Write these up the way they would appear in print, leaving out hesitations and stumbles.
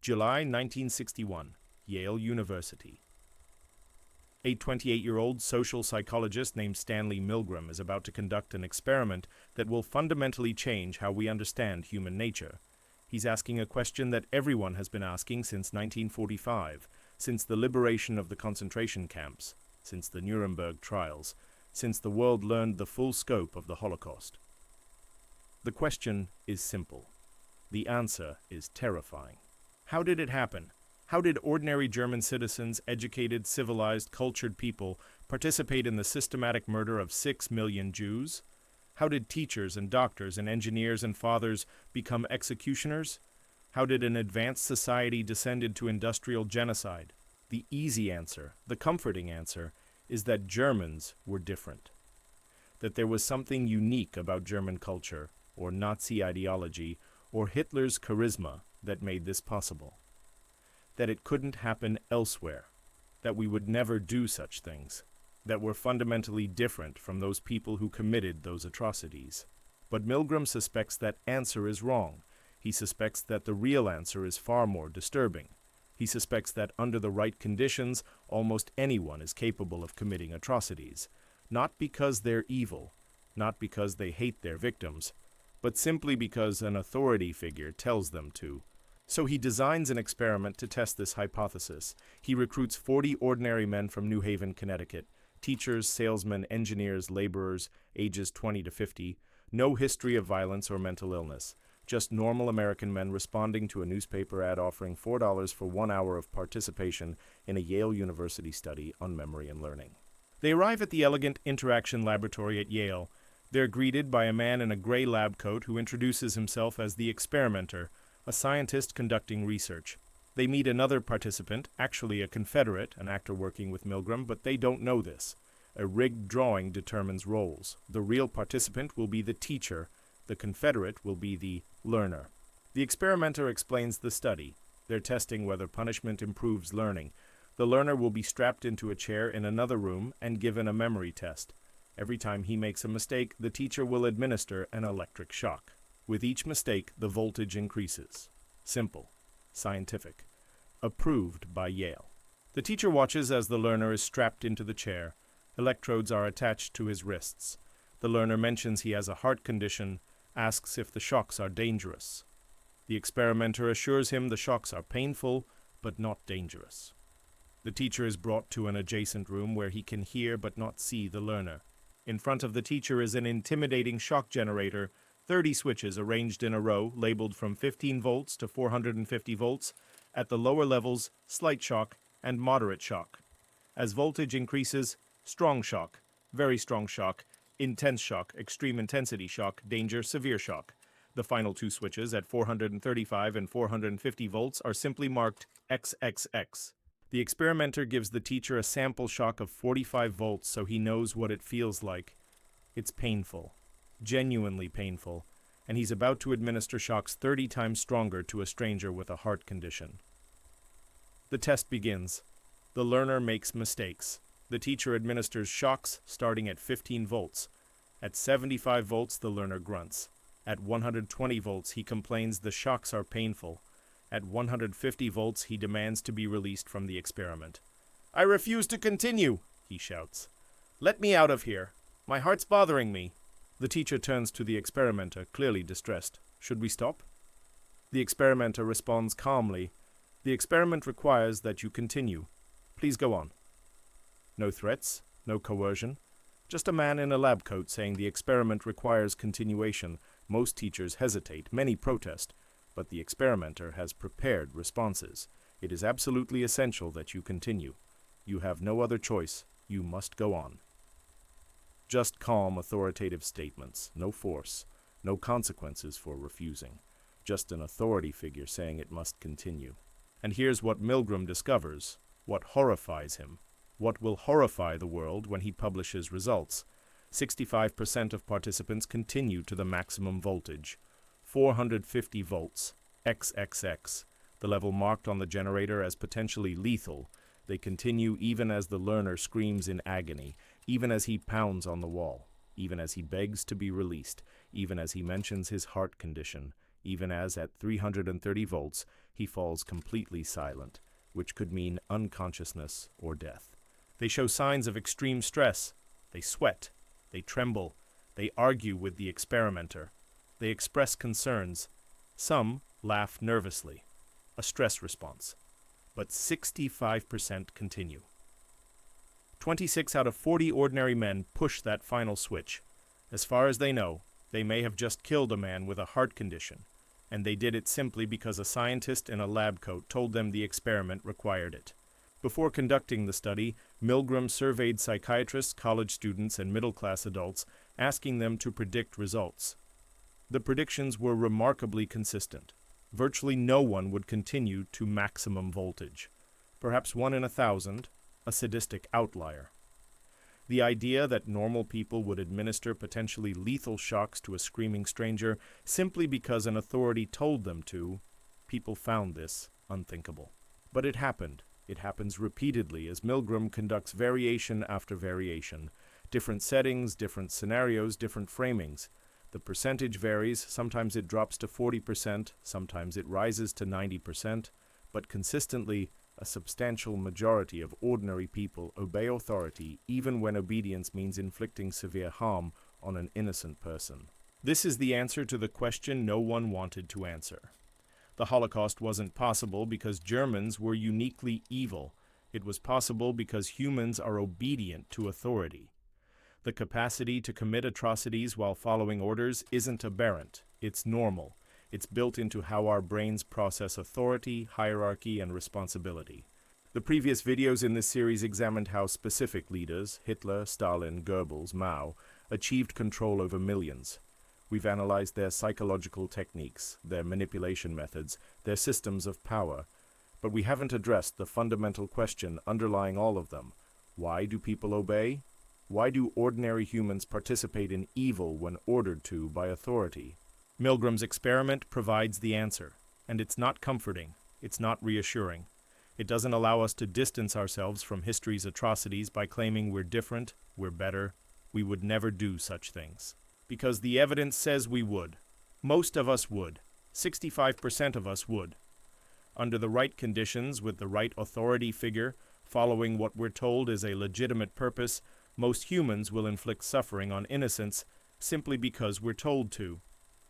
July 1961, Yale University. A 28-year-old social psychologist named Stanley Milgram is about to conduct an experiment that will fundamentally change how we understand human nature. He's asking a question that everyone has been asking since 1945, since the liberation of the concentration camps, since the Nuremberg trials, since the world learned the full scope of the Holocaust. The question is simple. The answer is terrifying. How did it happen? How did ordinary German citizens, educated, civilized, cultured people, participate in the systematic murder of 6 million Jews? How did teachers and doctors and engineers and fathers become executioners? How did an advanced society descend into industrial genocide? The easy answer, the comforting answer, is that Germans were different. That there was something unique about German culture, or Nazi ideology, or Hitler's charisma that made this possible. That it couldn't happen elsewhere, that we would never do such things, that we're fundamentally different from those people who committed those atrocities. But Milgram suspects that answer is wrong. He suspects that the real answer is far more disturbing. He suspects that under the right conditions, almost anyone is capable of committing atrocities, not because they're evil, not because they hate their victims, but simply because an authority figure tells them to. So he designs an experiment to test this hypothesis. He recruits 40 ordinary men from New Haven, Connecticut, teachers, salesmen, engineers, laborers, ages 20 to 50, no history of violence or mental illness, just normal American men responding to a newspaper ad offering $4 for 1 hour of participation in a Yale University study on memory and learning. They arrive at the elegant interaction laboratory at Yale. They're greeted by a man in a gray lab coat who introduces himself as the experimenter, a scientist conducting research. They meet another participant, actually a Confederate, an actor working with Milgram, but they don't know this. A rigged drawing determines roles. The real participant will be the teacher. The Confederate will be the learner. The experimenter explains the study. They're testing whether punishment improves learning. The learner will be strapped into a chair in another room and given a memory test. Every time he makes a mistake, the teacher will administer an electric shock. With each mistake, the voltage increases. Simple. Scientific. Approved by Yale. The teacher watches as the learner is strapped into the chair. Electrodes are attached to his wrists. The learner mentions he has a heart condition, asks if the shocks are dangerous. The experimenter assures him the shocks are painful, but not dangerous. The teacher is brought to an adjacent room where he can hear but not see the learner. In front of the teacher is an intimidating shock generator, 30 switches arranged in a row, labeled from 15 volts to 450 volts, at the lower levels, slight shock and moderate shock. As voltage increases, strong shock, very strong shock, intense shock, extreme intensity shock, danger, severe shock. The final two switches at 435 and 450 volts are simply marked XXX. The experimenter gives the teacher a sample shock of 45 volts so he knows what it feels like. It's painful. Genuinely painful, and he's about to administer shocks 30 times stronger to a stranger with a heart condition. The test begins. The learner makes mistakes. The teacher administers shocks starting at 15 volts. At 75 volts, the learner grunts. At 120 volts, he complains the shocks are painful. At 150 volts, he demands to be released from the experiment. "I refuse to continue," he shouts. "Let me out of here. My heart's bothering me." The teacher turns to the experimenter, clearly distressed. "Should we stop?" The experimenter responds calmly. "The experiment requires that you continue. Please go on." No threats, no coercion. Just a man in a lab coat saying the experiment requires continuation. Most teachers hesitate, many protest, but the experimenter has prepared responses. It is absolutely essential that you continue. You have no other choice. You must go on. Just calm, authoritative statements, no force, no consequences for refusing. Just an authority figure saying it must continue. And here's what Milgram discovers, what horrifies him, what will horrify the world when he publishes results. 65% of participants continue to the maximum voltage, 450 volts, XXX, the level marked on the generator as potentially lethal. They continue even as the learner screams in agony, even as he pounds on the wall, even as he begs to be released, even as he mentions his heart condition, even as at 330 volts he falls completely silent, which could mean unconsciousness or death. They show signs of extreme stress. They sweat. They tremble. They argue with the experimenter. They express concerns. Some laugh nervously, a stress response. But 65% continue. 26 out of 40 ordinary men push that final switch. As far as they know, they may have just killed a man with a heart condition, and they did it simply because a scientist in a lab coat told them the experiment required it. Before conducting the study, Milgram surveyed psychiatrists, college students, and middle-class adults, asking them to predict results. The predictions were remarkably consistent. Virtually no one would continue to maximum voltage. Perhaps 1 in 1,000, a sadistic outlier. The idea that normal people would administer potentially lethal shocks to a screaming stranger simply because an authority told them to, people found this unthinkable. But it happened. It happens repeatedly as Milgram conducts variation after variation. Different settings, different scenarios, different framings. The percentage varies. Sometimes it drops to 40%, sometimes it rises to 90%, but consistently, a substantial majority of ordinary people obey authority even when obedience means inflicting severe harm on an innocent person. This is the answer to the question no one wanted to answer. The Holocaust wasn't possible because Germans were uniquely evil. It was possible because humans are obedient to authority. The capacity to commit atrocities while following orders isn't aberrant. It's normal. It's built into how our brains process authority, hierarchy, and responsibility. The previous videos in this series examined how specific leaders, Hitler, Stalin, Goebbels, Mao, achieved control over millions. We've analyzed their psychological techniques, their manipulation methods, their systems of power, but we haven't addressed the fundamental question underlying all of them. Why do people obey? Why do ordinary humans participate in evil when ordered to by authority? Milgram's experiment provides the answer, and it's not comforting, it's not reassuring. It doesn't allow us to distance ourselves from history's atrocities by claiming we're different, we're better, we would never do such things. Because the evidence says we would. Most of us would. 65% of us would. Under the right conditions, with the right authority figure, following what we're told is a legitimate purpose, most humans will inflict suffering on innocents simply because we're told to.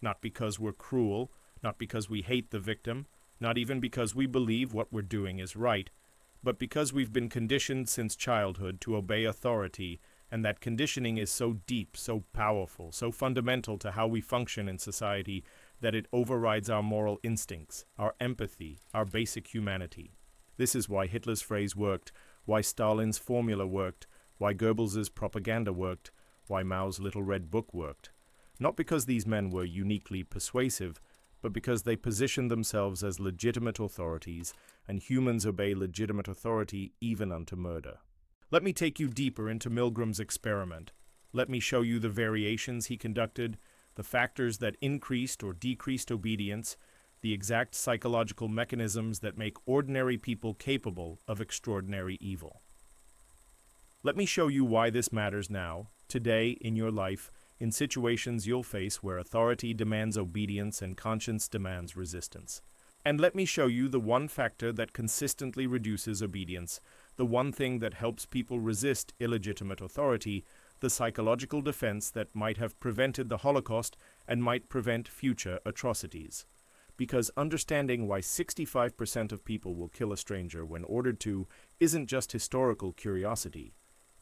Not because we're cruel, not because we hate the victim, not even because we believe what we're doing is right, but because we've been conditioned since childhood to obey authority, and that conditioning is so deep, so powerful, so fundamental to how we function in society that it overrides our moral instincts, our empathy, our basic humanity. This is why Hitler's phrase worked, why Stalin's formula worked, why Goebbels' propaganda worked, why Mao's Little Red Book worked. Not because these men were uniquely persuasive, but because they positioned themselves as legitimate authorities, and humans obey legitimate authority even unto murder. Let me take you deeper into Milgram's experiment. Let me show you the variations he conducted, the factors that increased or decreased obedience, the exact psychological mechanisms that make ordinary people capable of extraordinary evil. Let me show you why this matters now, today, in your life, in situations you'll face where authority demands obedience and conscience demands resistance. And let me show you the one factor that consistently reduces obedience, the one thing that helps people resist illegitimate authority, the psychological defense that might have prevented the Holocaust and might prevent future atrocities. Because understanding why 65% of people will kill a stranger when ordered to isn't just historical curiosity,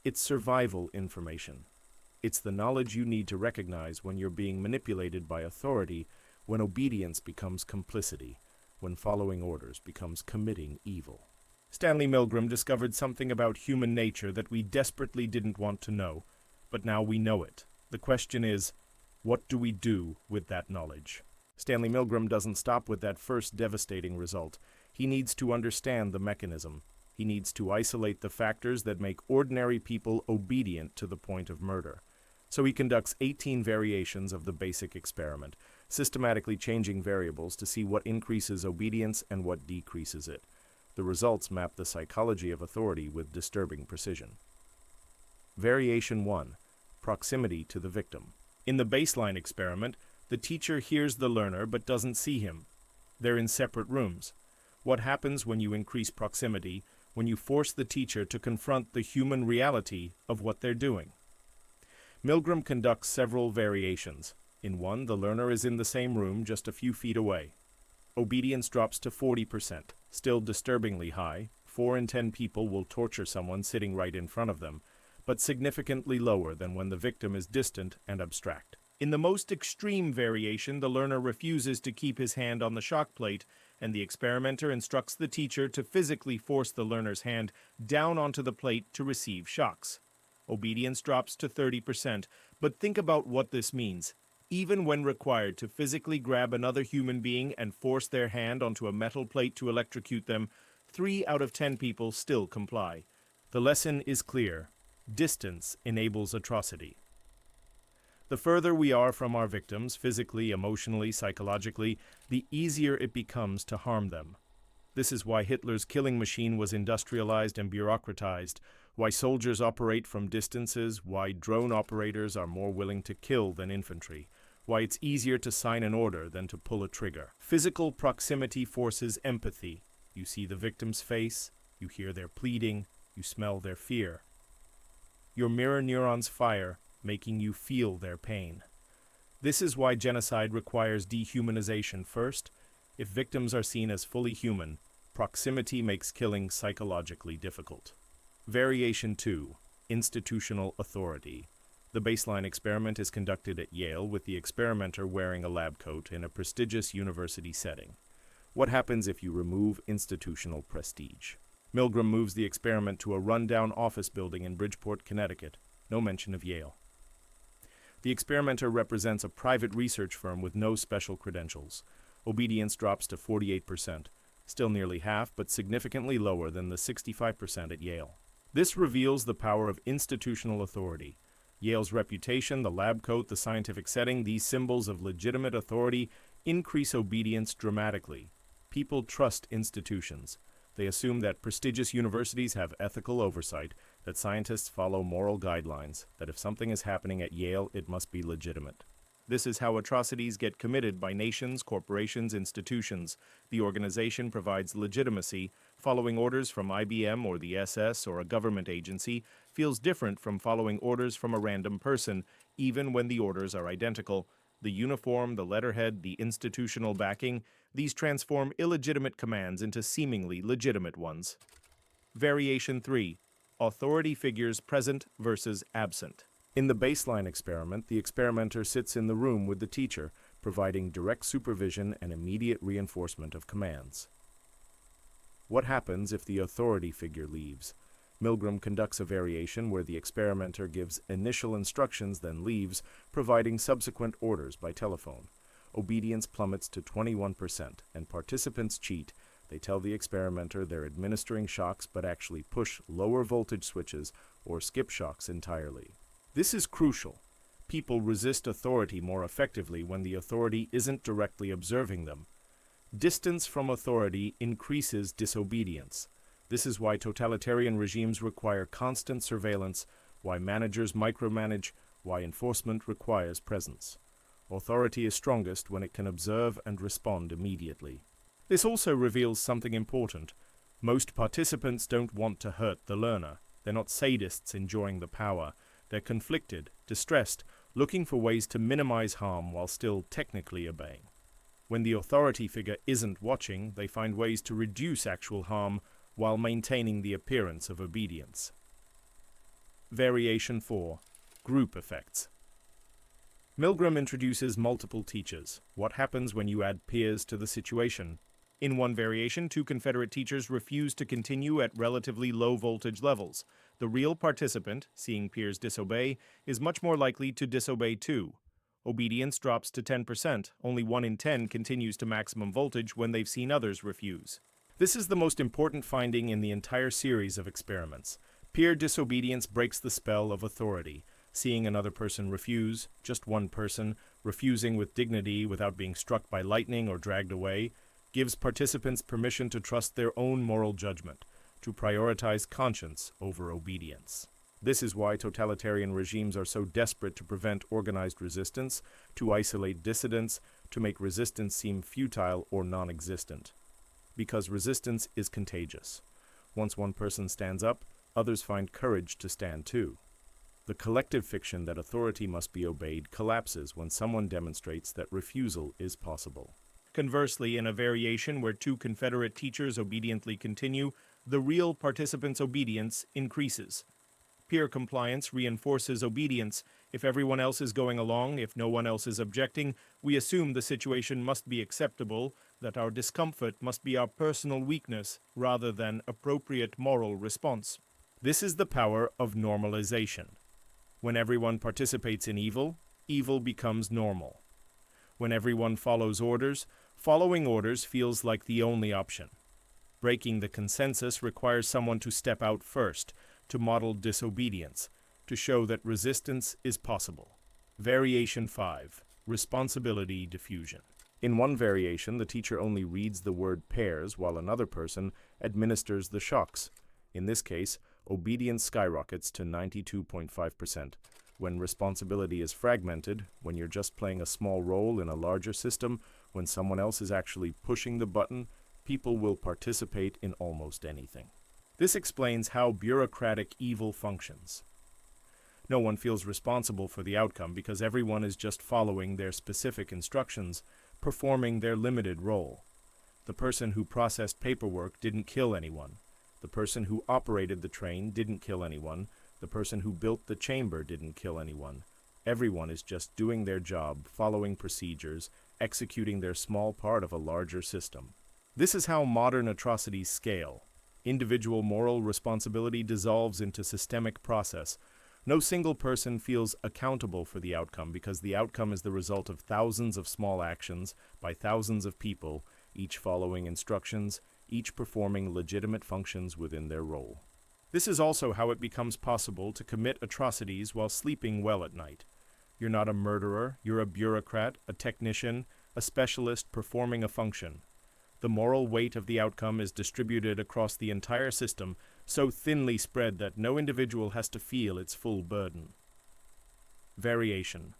it's survival information. It's the knowledge you need to recognize when you're being manipulated by authority, when obedience becomes complicity, when following orders becomes committing evil. Stanley Milgram discovered something about human nature that we desperately didn't want to know, but now we know it. The question is, what do we do with that knowledge? Stanley Milgram doesn't stop with that first devastating result. He needs to understand the mechanism. He needs to isolate the factors that make ordinary people obedient to the point of murder. So he conducts 18 variations of the basic experiment, systematically changing variables to see what increases obedience and what decreases it. The results map the psychology of authority with disturbing precision. Variation 1. Proximity to the victim. In the baseline experiment, The teacher hears the learner but doesn't see him. They're in separate rooms. What happens when you increase proximity, when you force the teacher to confront the human reality of what they're doing? Milgram conducts several variations. In one, the learner is in the same room just a few feet away. Obedience drops to 40%, still disturbingly high. 4 in 10 people will torture someone sitting right in front of them, but significantly lower than when the victim is distant and abstract. In the most extreme variation, the learner refuses to keep his hand on the shock plate, and the experimenter instructs the teacher to physically force the learner's hand down onto the plate to receive shocks. Obedience drops to 30%, but think about what this means. Even when required to physically grab another human being and force their hand onto a metal plate to electrocute them, 3 out of 10 people still comply. The lesson is clear. Distance enables atrocity. The further we are from our victims, physically, emotionally, psychologically, the easier it becomes to harm them. This is why Hitler's killing machine was industrialized and bureaucratized, why soldiers operate from distances, why drone operators are more willing to kill than infantry, why it's easier to sign an order than to pull a trigger. Physical proximity forces empathy. You see the victim's face, you hear their pleading, you smell their fear. Your mirror neurons fire, making you feel their pain. This is why genocide requires dehumanization first. If victims are seen as fully human, proximity makes killing psychologically difficult. Variation 2. Institutional authority. The baseline experiment is conducted at Yale with the experimenter wearing a lab coat in a prestigious university setting. What happens if you remove institutional prestige? Milgram moves the experiment to a rundown office building in Bridgeport, Connecticut. No mention of Yale. The experimenter represents a private research firm with no special credentials. Obedience drops to 48%, still nearly half, but significantly lower than the 65% at Yale. This reveals the power of institutional authority. Yale's reputation, the lab coat, the scientific setting, these symbols of legitimate authority increase obedience dramatically. People trust institutions. They assume that prestigious universities have ethical oversight, that scientists follow moral guidelines, that if something is happening at Yale, it must be legitimate. This is how atrocities get committed by nations, corporations, institutions. The organization provides legitimacy. Following orders from IBM or the SS or a government agency feels different from following orders from a random person, even when the orders are identical. The uniform, the letterhead, the institutional backing, these transform illegitimate commands into seemingly legitimate ones. Variation 3. Authority figures present versus absent. In the baseline experiment, the experimenter sits in the room with the teacher, providing direct supervision and immediate reinforcement of commands. What happens if the authority figure leaves? Milgram conducts a variation where the experimenter gives initial instructions, then leaves, providing subsequent orders by telephone. Obedience plummets to 21%, and participants cheat. They tell the experimenter they're administering shocks but actually push lower voltage switches or skip shocks entirely. This is crucial. People resist authority more effectively when the authority isn't directly observing them. Distance from authority increases disobedience. This is why totalitarian regimes require constant surveillance, why managers micromanage, why enforcement requires presence. Authority is strongest when it can observe and respond immediately. This also reveals something important. Most participants don't want to hurt the learner. They're not sadists enjoying the power. They're conflicted, distressed, looking for ways to minimize harm while still technically obeying. When the authority figure isn't watching, they find ways to reduce actual harm while maintaining the appearance of obedience. Variation 4. Group effects. Milgram introduces multiple teachers. What happens when you add peers to the situation? In one variation, 2 Confederate teachers refuse to continue at relatively low voltage levels. The real participant, seeing peers disobey, is much more likely to disobey too. Obedience drops to 10%. Only 1 in 10 continues to maximum voltage when they've seen others refuse. This is the most important finding in the entire series of experiments. Peer disobedience breaks the spell of authority. Seeing another person refuse, just one person, refusing with dignity without being struck by lightning or dragged away, gives participants permission to trust their own moral judgment, to prioritize conscience over obedience. This is why totalitarian regimes are so desperate to prevent organized resistance, to isolate dissidents, to make resistance seem futile or non-existent. Because resistance is contagious. Once one person stands up, others find courage to stand too. The collective fiction that authority must be obeyed collapses when someone demonstrates that refusal is possible. Conversely, in a variation where two Confederate teachers obediently continue, the real participants' obedience increases. Peer compliance reinforces obedience. If everyone else is going along, if no one else is objecting, we assume the situation must be acceptable, that our discomfort must be our personal weakness rather than appropriate moral response. This is the power of normalization. When everyone participates in evil, evil becomes normal. When everyone follows orders, following orders feels like the only option. Breaking the consensus requires someone to step out first, to model disobedience, to show that resistance is possible. Variation 5. Responsibility diffusion. In one variation, the teacher only reads the word pairs while another person administers the shocks. In this case, obedience skyrockets to 92.5%. When responsibility is fragmented, when you're just playing a small role in a larger system, when someone else is actually pushing the button, people will participate in almost anything. This explains how bureaucratic evil functions. No one feels responsible for the outcome because everyone is just following their specific instructions, performing their limited role. The person who processed paperwork didn't kill anyone. The person who operated the train didn't kill anyone. The person who built the chamber didn't kill anyone. Everyone is just doing their job, following procedures, executing their small part of a larger system. This is how modern atrocities scale. Individual moral responsibility dissolves into systemic process. No single person feels accountable for the outcome because the outcome is the result of thousands of small actions by thousands of people, each following instructions, each performing legitimate functions within their role. This is also how it becomes possible to commit atrocities while sleeping well at night. You're not a murderer, you're a bureaucrat, a technician, a specialist performing a function. The moral weight of the outcome is distributed across the entire system, so thinly spread that no individual has to feel its full burden. Variation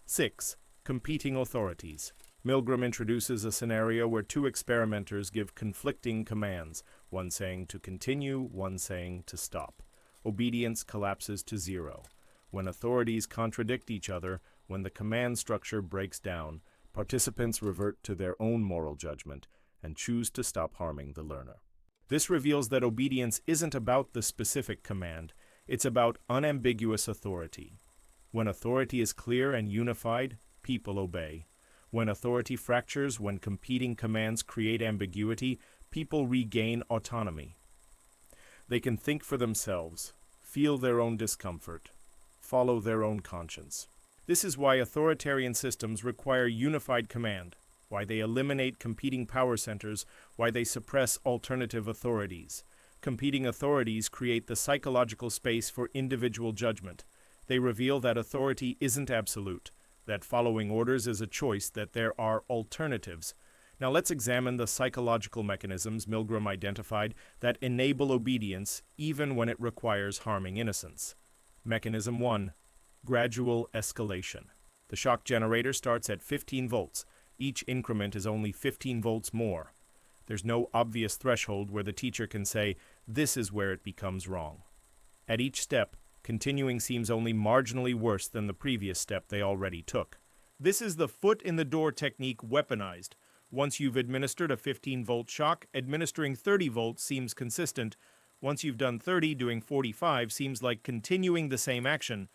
6. Competing authorities. Milgram introduces a scenario where two experimenters give conflicting commands, one saying to continue, one saying to stop. Obedience collapses to zero. When authorities contradict each other, when the command structure breaks down, participants revert to their own moral judgment and choose to stop harming the learner. This reveals that obedience isn't about the specific command, it's about unambiguous authority. When authority is clear and unified, people obey. When authority fractures, when competing commands create ambiguity, people regain autonomy. They can think for themselves, feel their own discomfort, follow their own conscience. This is why authoritarian systems require unified command, why they eliminate competing power centers, why they suppress alternative authorities. Competing authorities create the psychological space for individual judgment. They reveal that authority isn't absolute, that following orders is a choice, that there are alternatives. Now let's examine the psychological mechanisms Milgram identified that enable obedience even when it requires harming innocence. Mechanism 1. Gradual escalation. The shock generator starts at 15 volts. Each increment is only 15 volts more. There's no obvious threshold where the teacher can say, this is where it becomes wrong. At each step, continuing seems only marginally worse than the previous step they already took. This is the foot-in-the-door technique weaponized. Once you've administered a 15-volt shock, administering 30 volts seems consistent. Once you've done 30, doing 45 seems like continuing the same action.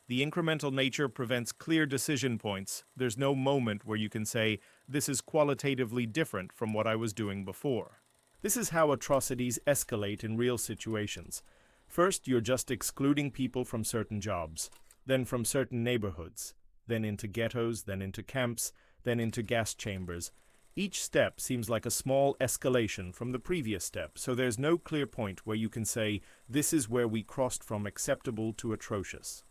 The incremental nature prevents clear decision points. There's no moment where you can say, this is qualitatively different from what I was doing before. This is how atrocities escalate in real situations. First, you're just excluding people from certain jobs, then from certain neighborhoods, then into ghettos, then into camps, then into gas chambers. Each step seems like a small escalation from the previous step, so there's no clear point where you can say, this is where we crossed from acceptable to atrocious.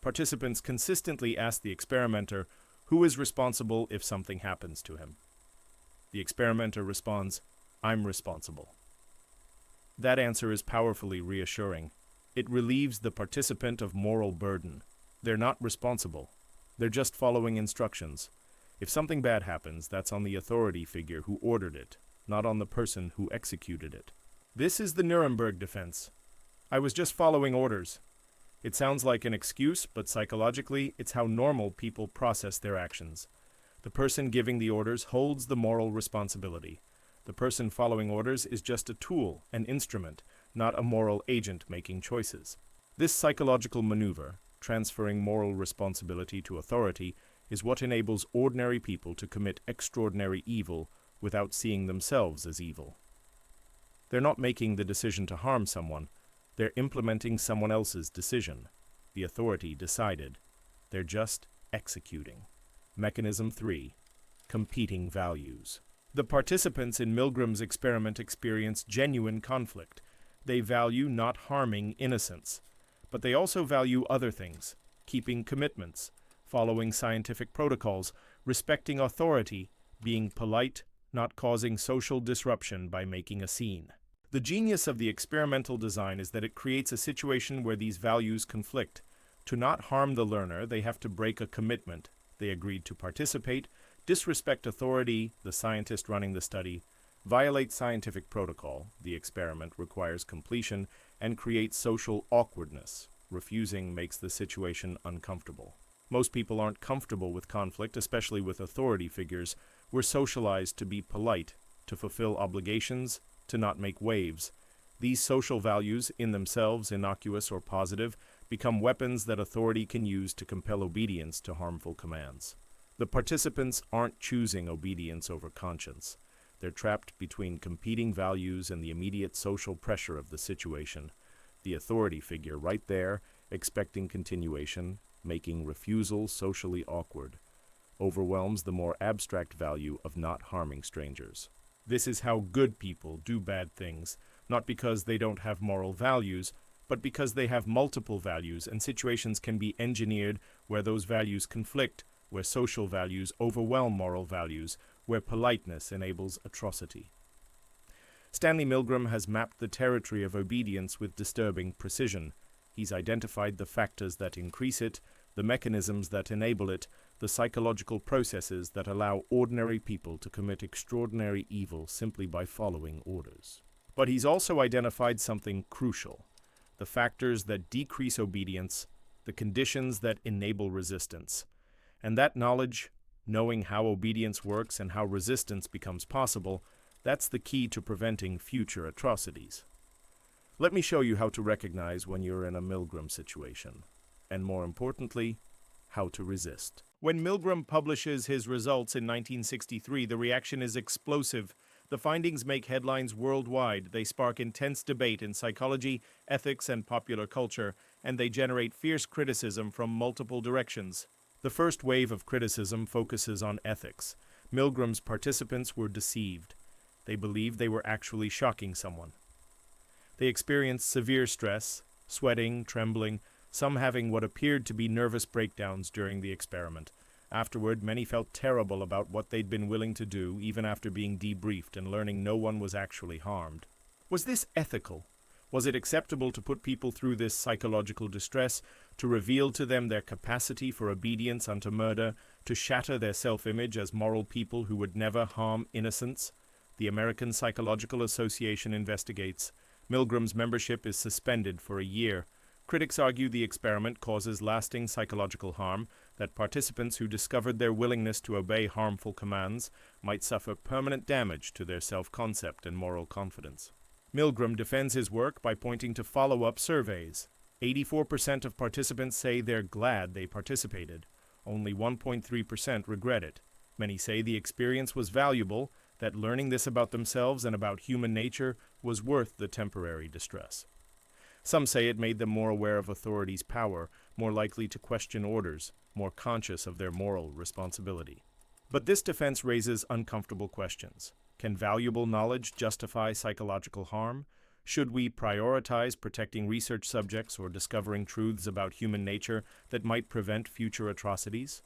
Participants consistently ask the experimenter, who is responsible if something happens to him? The experimenter responds, I'm responsible. That answer is powerfully reassuring. It relieves the participant of moral burden. They're not responsible. They're just following instructions. If something bad happens, that's on the authority figure who ordered it, not on the person who executed it. This is the Nuremberg defense. I was just following orders. It sounds like an excuse, but psychologically, it's how normal people process their actions. The person giving the orders holds the moral responsibility. The person following orders is just a tool, an instrument, not a moral agent making choices. This psychological maneuver, transferring moral responsibility to authority, is what enables ordinary people to commit extraordinary evil without seeing themselves as evil. They're not making the decision to harm someone. They're implementing someone else's decision. The authority decided. They're just executing. Mechanism 3. Competing values. The participants in Milgram's experiment experience genuine conflict. They value not harming innocents, but they also value other things: keeping commitments, following scientific protocols, respecting authority, being polite, not causing social disruption by making a scene. The genius of the experimental design is that it creates a situation where these values conflict. To not harm the learner, they have to break a commitment. They agreed to participate, disrespect authority, the scientist running the study, violate scientific protocol, the experiment requires completion, and create social awkwardness. Refusing makes the situation uncomfortable. Most people aren't comfortable with conflict, especially with authority figures. We're socialized to be polite, to fulfill obligations, to not make waves. These social values, in themselves innocuous or positive, become weapons that authority can use to compel obedience to harmful commands. The participants aren't choosing obedience over conscience. They're trapped between competing values and the immediate social pressure of the situation. The authority figure right there, expecting continuation, making refusal socially awkward, overwhelms the more abstract value of not harming strangers. This is how good people do bad things, not because they don't have moral values, but because they have multiple values, and situations can be engineered where those values conflict, where social values overwhelm moral values, where politeness enables atrocity. Stanley Milgram has mapped the territory of obedience with disturbing precision. He's identified the factors that increase it, the mechanisms that enable it, the psychological processes that allow ordinary people to commit extraordinary evil simply by following orders. But he's also identified something crucial: the factors that decrease obedience, the conditions that enable resistance. And that knowledge, knowing how obedience works and how resistance becomes possible, that's the key to preventing future atrocities. Let me show you how to recognize when you're in a Milgram situation, and more importantly, how to resist. When Milgram publishes his results in 1963, the reaction is explosive. The findings make headlines worldwide. They spark intense debate in psychology, ethics, and popular culture, and they generate fierce criticism from multiple directions. The first wave of criticism focuses on ethics. Milgram's participants were deceived. They believed they were actually shocking someone. They experienced severe stress, sweating, trembling, some having what appeared to be nervous breakdowns during the experiment. Afterward, many felt terrible about what they'd been willing to do, even after being debriefed and learning no one was actually harmed. Was this ethical? Was it acceptable to put people through this psychological distress, to reveal to them their capacity for obedience unto murder, to shatter their self-image as moral people who would never harm innocents? The American Psychological Association investigates. Milgram's membership is suspended for a year. Critics argue the experiment causes lasting psychological harm, that participants who discovered their willingness to obey harmful commands might suffer permanent damage to their self-concept and moral confidence. Milgram defends his work by pointing to follow-up surveys. 84% of participants say they're glad they participated. Only 1.3% regret it. Many say the experience was valuable, that learning this about themselves and about human nature was worth the temporary distress. Some say it made them more aware of authority's power, more likely to question orders, more conscious of their moral responsibility. But this defense raises uncomfortable questions. Can valuable knowledge justify psychological harm? Should we prioritize protecting research subjects or discovering truths about human nature that might prevent future atrocities?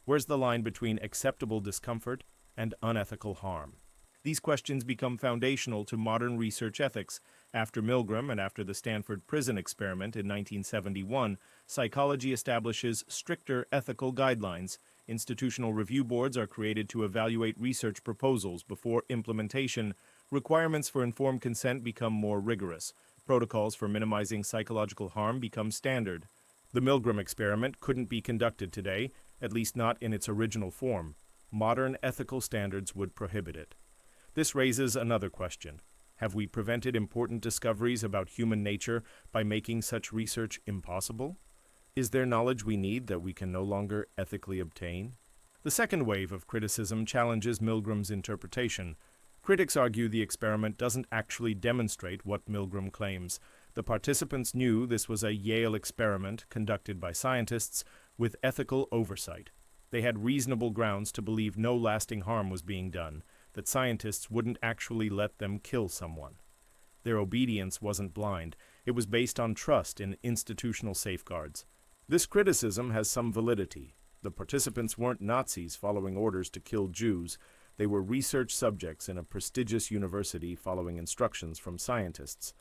Where's the line between acceptable discomfort and unethical harm? These questions become foundational to modern research ethics. After Milgram and after the Stanford prison experiment in 1971, psychology establishes stricter ethical guidelines. Institutional review boards are created to evaluate research proposals before implementation. Requirements for informed consent become more rigorous. Protocols for minimizing psychological harm become standard. The Milgram experiment couldn't be conducted today, at least not in its original form. Modern ethical standards would prohibit it. This raises another question. Have we prevented important discoveries about human nature by making such research impossible? Is there knowledge we need that we can no longer ethically obtain? The second wave of criticism challenges Milgram's interpretation. Critics argue the experiment doesn't actually demonstrate what Milgram claims. The participants knew this was a Yale experiment conducted by scientists with ethical oversight. They had reasonable grounds to believe no lasting harm was being done, that scientists wouldn't actually let them kill someone. Their obedience wasn't blind. It was based on trust in institutional safeguards. This criticism has some validity. The participants weren't Nazis following orders to kill Jews. They were research subjects in a prestigious university following instructions from scientists.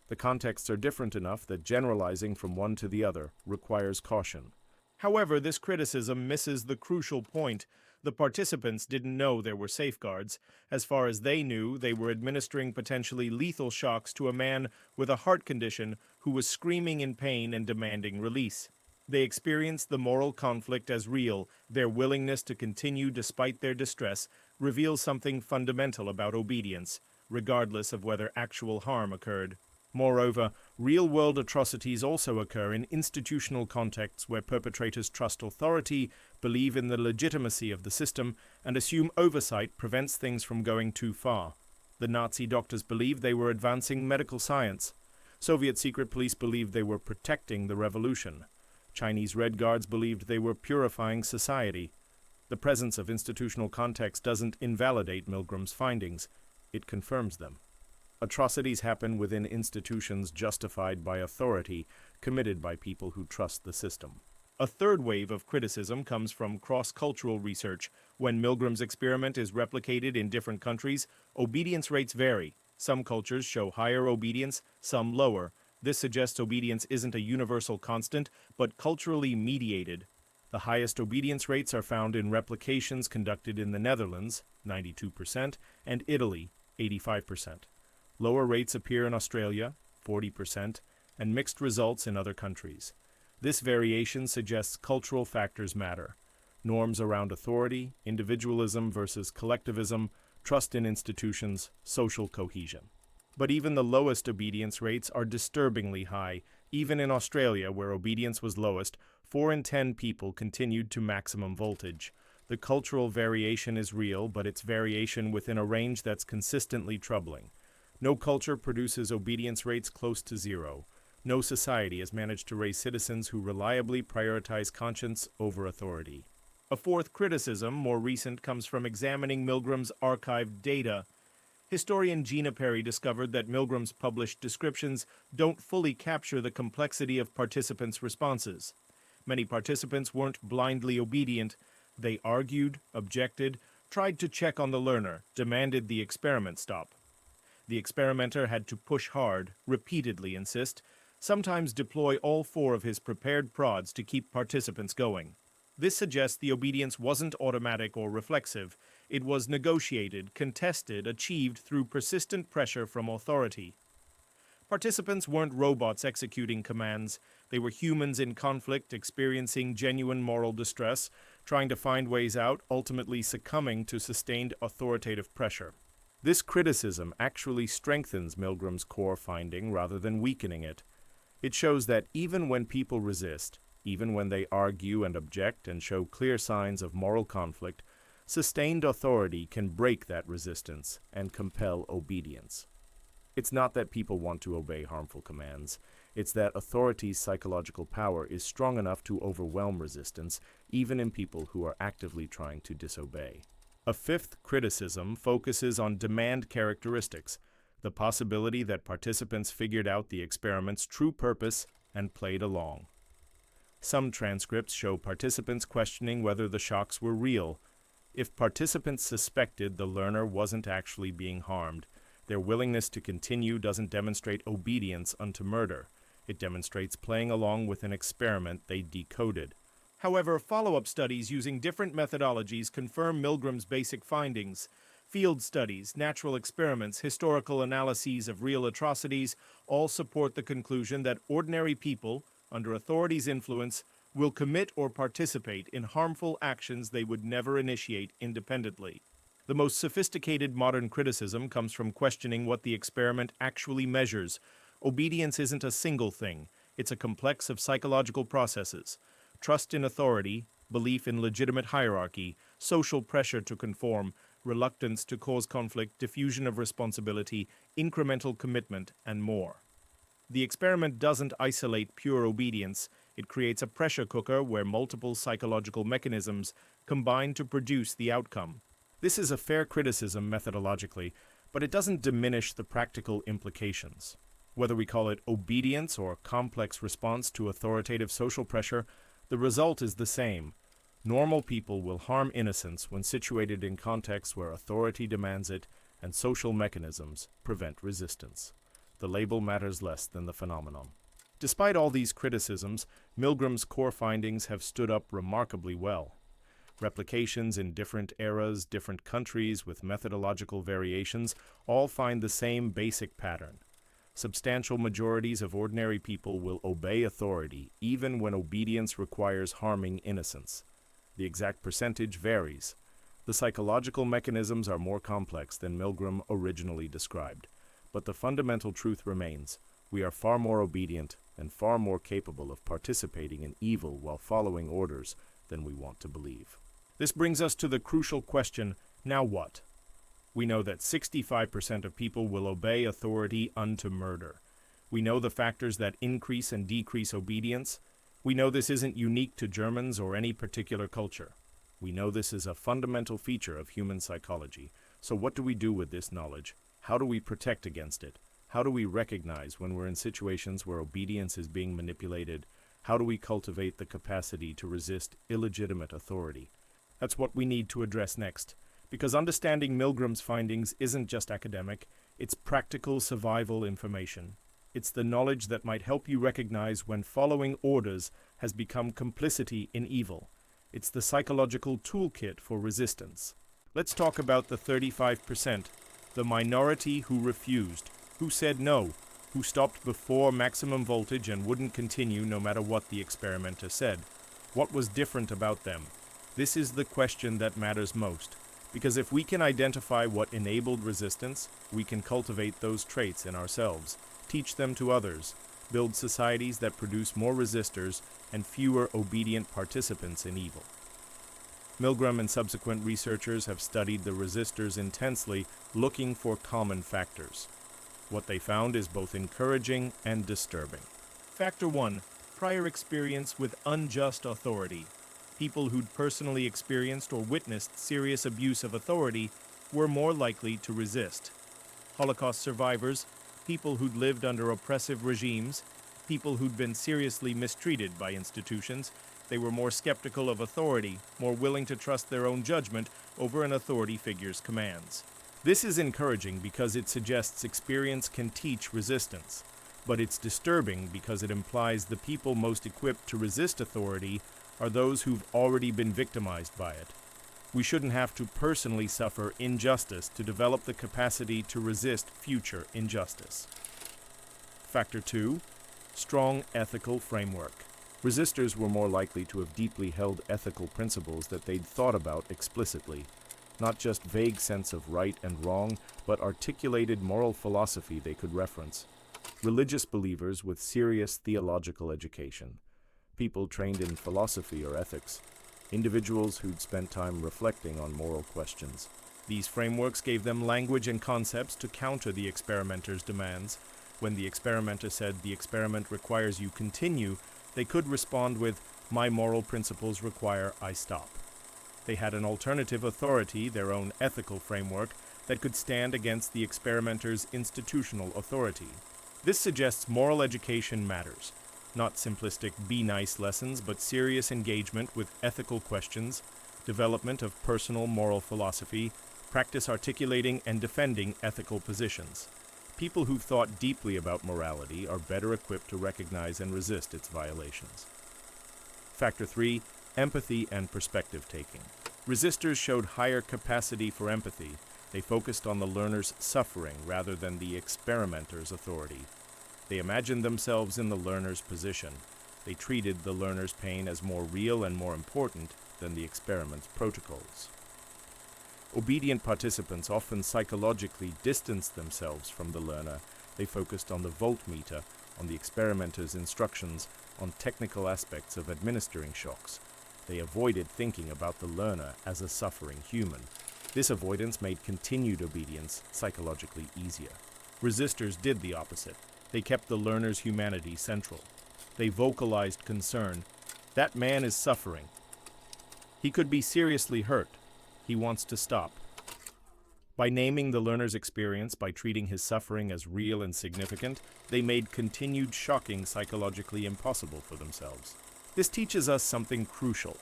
The contexts are different enough that generalizing from one to the other requires caution. However, this criticism misses the crucial point. The participants didn't know there were safeguards. As far as they knew, they were administering potentially lethal shocks to a man with a heart condition who was screaming in pain and demanding release. They experienced the moral conflict as real. Their willingness to continue despite their distress reveals something fundamental about obedience, regardless of whether actual harm occurred. Moreover, real-world atrocities also occur in institutional contexts where perpetrators trust authority, believe in the legitimacy of the system, and assume oversight prevents things from going too far. The Nazi doctors believed they were advancing medical science. Soviet secret police believed they were protecting the revolution. Chinese Red Guards believed they were purifying society. The presence of institutional context doesn't invalidate Milgram's findings, it confirms them. Atrocities happen within institutions justified by authority, committed by people who trust the system. A third wave of criticism comes from cross-cultural research. When Milgram's experiment is replicated in different countries, obedience rates vary. Some cultures show higher obedience, some lower. This suggests obedience isn't a universal constant, but culturally mediated. The highest obedience rates are found in replications conducted in the Netherlands, 92%, and Italy, 85%. Lower rates appear in Australia, 40%, and mixed results in other countries. This variation suggests cultural factors matter. Norms around authority, individualism versus collectivism, trust in institutions, social cohesion. But even the lowest obedience rates are disturbingly high. Even in Australia, where obedience was lowest, 4 in 10 people continued to maximum voltage. The cultural variation is real, but it's variation within a range that's consistently troubling. No culture produces obedience rates close to zero. No society has managed to raise citizens who reliably prioritize conscience over authority. A fourth criticism, more recent, comes from examining Milgram's archived data. Historian Gina Perry discovered that Milgram's published descriptions don't fully capture the complexity of participants' responses. Many participants weren't blindly obedient. They argued, objected, tried to check on the learner, demanded the experiment stop. The experimenter had to push hard, repeatedly insist, sometimes deploy all 4 of his prepared prods to keep participants going. This suggests the obedience wasn't automatic or reflexive. It was negotiated, contested, achieved through persistent pressure from authority. Participants weren't robots executing commands. They were humans in conflict, experiencing genuine moral distress, trying to find ways out, ultimately succumbing to sustained authoritative pressure. This criticism actually strengthens Milgram's core finding rather than weakening it. It shows that even when people resist, even when they argue and object and show clear signs of moral conflict, sustained authority can break that resistance and compel obedience. It's not that people want to obey harmful commands. It's that authority's psychological power is strong enough to overwhelm resistance, even in people who are actively trying to disobey. A fifth criticism focuses on demand characteristics, the possibility that participants figured out the experiment's true purpose and played along. Some transcripts show participants questioning whether the shocks were real. If participants suspected the learner wasn't actually being harmed, their willingness to continue doesn't demonstrate obedience unto murder. It demonstrates playing along with an experiment they decoded. However, follow-up studies using different methodologies confirm Milgram's basic findings. Field studies, natural experiments, historical analyses of real atrocities all support the conclusion that ordinary people, under authority's influence, will commit or participate in harmful actions they would never initiate independently. The most sophisticated modern criticism comes from questioning what the experiment actually measures. Obedience isn't a single thing, it's a complex of psychological processes. Trust in authority, belief in legitimate hierarchy, social pressure to conform, reluctance to cause conflict, diffusion of responsibility, incremental commitment, and more. The experiment doesn't isolate pure obedience. It creates a pressure cooker where multiple psychological mechanisms combine to produce the outcome. This is a fair criticism methodologically, but it doesn't diminish the practical implications. Whether we call it obedience or complex response to authoritative social pressure, the result is the same. Normal people will harm innocence when situated in contexts where authority demands it and social mechanisms prevent resistance. The label matters less than the phenomenon. Despite all these criticisms, Milgram's core findings have stood up remarkably well. Replications in different eras, different countries with methodological variations all find the same basic pattern. Substantial majorities of ordinary people will obey authority, even when obedience requires harming innocence. The exact percentage varies. The psychological mechanisms are more complex than Milgram originally described. But the fundamental truth remains. We are far more obedient and far more capable of participating in evil while following orders than we want to believe. This brings us to the crucial question, now what? We know that 65% of people will obey authority unto murder. We know the factors that increase and decrease obedience. We know this isn't unique to Germans or any particular culture. We know this is a fundamental feature of human psychology. So what do we do with this knowledge? How do we protect against it? How do we recognize when we're in situations where obedience is being manipulated? How do we cultivate the capacity to resist illegitimate authority? That's what we need to address next. Because understanding Milgram's findings isn't just academic, it's practical survival information. It's the knowledge that might help you recognize when following orders has become complicity in evil. It's the psychological toolkit for resistance. Let's talk about the 35%, the minority who refused, who said no, who stopped before maximum voltage and wouldn't continue no matter what the experimenter said. What was different about them? This is the question that matters most. Because if we can identify what enabled resistance, we can cultivate those traits in ourselves, teach them to others, build societies that produce more resistors and fewer obedient participants in evil. Milgram and subsequent researchers have studied the resistors intensely, looking for common factors. What they found is both encouraging and disturbing. Factor 1. Prior experience with unjust authority. People who'd personally experienced or witnessed serious abuse of authority were more likely to resist. Holocaust survivors, people who'd lived under oppressive regimes, people who'd been seriously mistreated by institutions, they were more skeptical of authority, more willing to trust their own judgment over an authority figure's commands. This is encouraging because it suggests experience can teach resistance, but it's disturbing because it implies the people most equipped to resist authority are those who've already been victimized by it. We shouldn't have to personally suffer injustice to develop the capacity to resist future injustice. Factor 2. Strong ethical framework. Resistors were more likely to have deeply held ethical principles that they'd thought about explicitly. Not just vague sense of right and wrong, but articulated moral philosophy they could reference. Religious believers with serious theological education. People trained in philosophy or ethics. Individuals who'd spent time reflecting on moral questions. These frameworks gave them language and concepts to counter the experimenter's demands. When the experimenter said the experiment requires you continue, they could respond with, "My moral principles require I stop." They had an alternative authority, their own ethical framework, that could stand against the experimenter's institutional authority. This suggests moral education matters. Not simplistic be nice lessons, but serious engagement with ethical questions. development of personal moral philosophy, practice articulating and defending ethical positions. People who've thought deeply about morality are better equipped to recognize and resist its violations. Factor 3. Empathy and perspective taking. Resistors showed higher capacity for empathy. They focused on the learner's suffering rather than the experimenter's authority. They imagined themselves in the learner's position. They treated the learner's pain as more real and more important than the experiment's protocols. Obedient participants often psychologically distanced themselves from the learner. They focused on the voltmeter, on the experimenter's instructions, on technical aspects of administering shocks. They avoided thinking about the learner as a suffering human. This avoidance made continued obedience psychologically easier. Resistors did the opposite. They kept the learner's humanity central. They vocalized concern. That man is suffering. He could be seriously hurt. He wants to stop. By naming the learner's experience, by treating his suffering as real and significant, they made continued shocking psychologically impossible for themselves. This teaches us something crucial: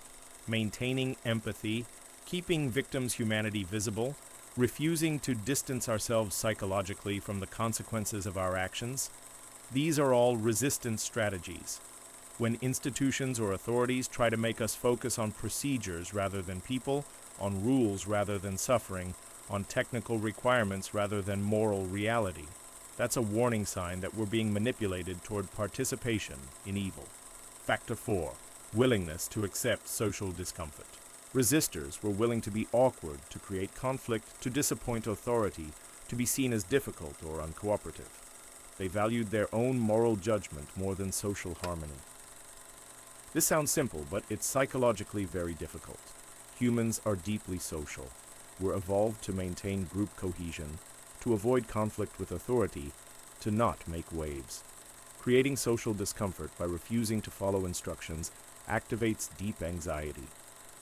maintaining empathy, keeping victims' humanity visible, refusing to distance ourselves psychologically from the consequences of our actions. These are all resistance strategies. When institutions or authorities try to make us focus on procedures rather than people, on rules rather than suffering, on technical requirements rather than moral reality, that's a warning sign that we're being manipulated toward participation in evil. Factor 4. Willingness to accept social discomfort. Resistors were willing to be awkward, to create conflict, to disappoint authority, to be seen as difficult or uncooperative. They valued their own moral judgment more than social harmony. This sounds simple, but it's psychologically very difficult. Humans are deeply social. We're evolved to maintain group cohesion, to avoid conflict with authority, to not make waves. Creating social discomfort by refusing to follow instructions activates deep anxiety.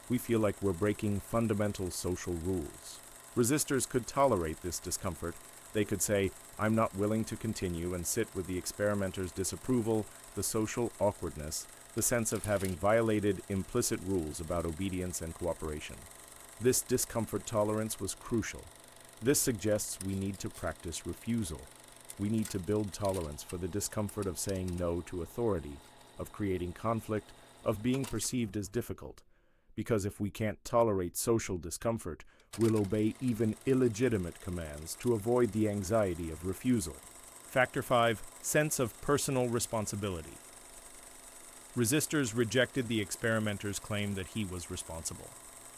We feel like we're breaking fundamental social rules. Resistors could tolerate this discomfort. They could say, "I'm not willing to continue," and sit with the experimenter's disapproval, the social awkwardness, the sense of having violated implicit rules about obedience and cooperation. This discomfort tolerance was crucial. This suggests we need to practice refusal. We need to build tolerance for the discomfort of saying no to authority, of creating conflict, of being perceived as difficult. Because if we can't tolerate social discomfort, we'll obey even illegitimate commands to avoid the anxiety of refusal. Factor 5. Sense of personal responsibility. Resistors rejected the experimenter's claim that he was responsible.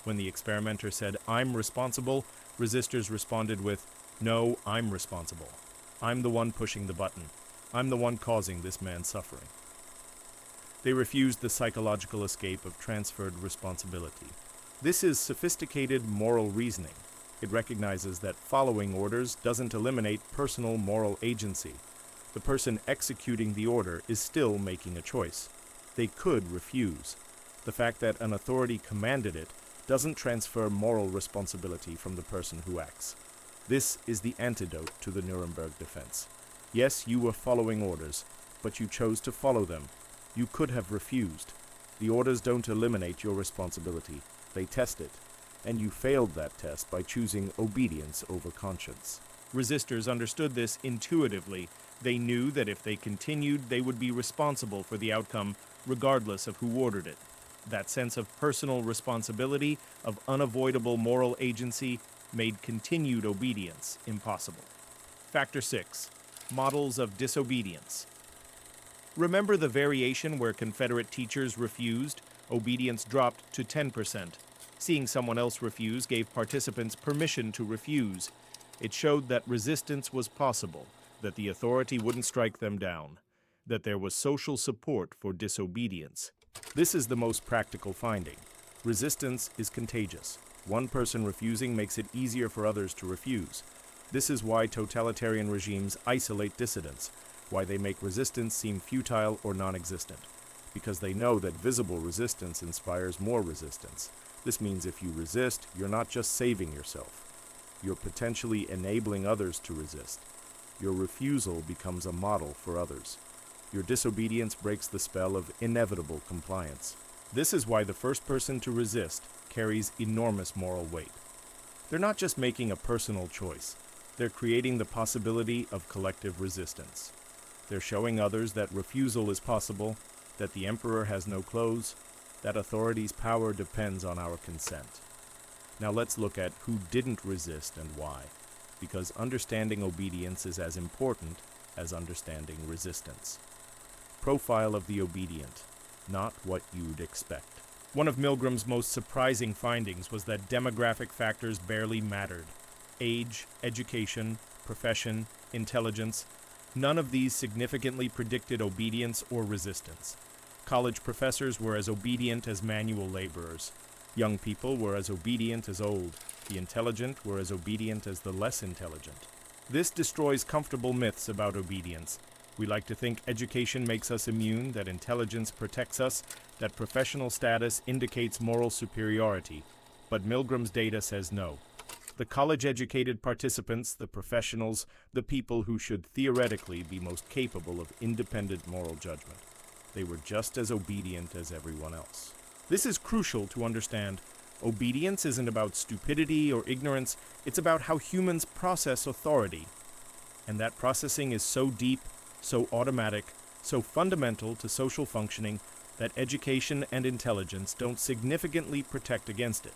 When the experimenter said, "I'm responsible," resistors responded with, "No, I'm responsible. I'm the one pushing the button. I'm the one causing this man's suffering." They refused the psychological escape of transferred responsibility. This is sophisticated moral reasoning. It recognizes that following orders doesn't eliminate personal moral agency. The person executing the order is still making a choice. They could refuse. The fact that an authority commanded it doesn't transfer moral responsibility from the person who acts. This is the antidote to the Nuremberg defense. Yes, you were following orders, but you chose to follow them. You could have refused. The orders don't eliminate your responsibility. They test it. And you failed that test by choosing obedience over conscience. Resistors understood this intuitively. They knew that if they continued, they would be responsible for the outcome, regardless of who ordered it. That sense of personal responsibility, of unavoidable moral agency, made continued obedience impossible. Factor 6. Models of disobedience. Remember the variation where Confederate teachers refused? Obedience dropped to 10%. Seeing someone else refuse gave participants permission to refuse. It showed that resistance was possible, that the authority wouldn't strike them down, that there was social support for disobedience. This is the most practical finding. Resistance is contagious. One person refusing makes it easier for others to refuse. This is why totalitarian regimes isolate dissidents, why they make resistance seem futile or non-existent, because they know that visible resistance inspires more resistance. This means if you resist, you're not just saving yourself. You're potentially enabling others to resist. Your refusal becomes a model for others. Your disobedience breaks the spell of inevitable compliance. This is why the first person to resist, carries enormous moral weight. They're not just making a personal choice. They're creating the possibility of collective resistance. They're showing others that refusal is possible, that the emperor has no clothes, that authority's power depends on our consent. Now let's look at who didn't resist and why, because understanding obedience is as important as understanding resistance. Profile of the obedient, not what you'd expect. One of Milgram's most surprising findings was that demographic factors barely mattered. Age, education, profession, intelligence, none of these significantly predicted obedience or resistance. College professors were as obedient as manual laborers. Young people were as obedient as old. The intelligent were as obedient as the less intelligent. This destroys comfortable myths about obedience. We like to think education makes us immune, that intelligence protects us, that professional status indicates moral superiority. But Milgram's data says no. The college-educated participants, the professionals, the people who should theoretically be most capable of independent moral judgment, they were just as obedient as everyone else. This is crucial to understand. Obedience isn't about stupidity or ignorance, it's about how humans process authority. And that processing is so deep, so automatic, so fundamental to social functioning that education and intelligence don't significantly protect against it.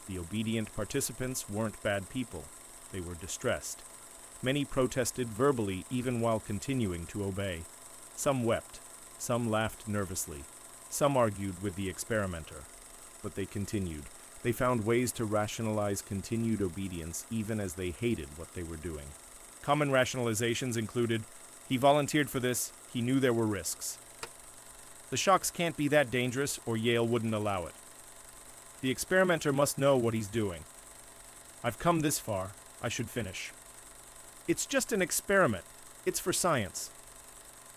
The obedient participants weren't bad people. They were distressed. Many protested verbally even while continuing to obey. Some wept. Some laughed nervously. Some argued with the experimenter. But they continued. They found ways to rationalize continued obedience even as they hated what they were doing. Common rationalizations included, he volunteered for this, he knew there were risks. The shocks can't be that dangerous or Yale wouldn't allow it. The experimenter must know what he's doing. I've come this far, I should finish. It's just an experiment. It's for science.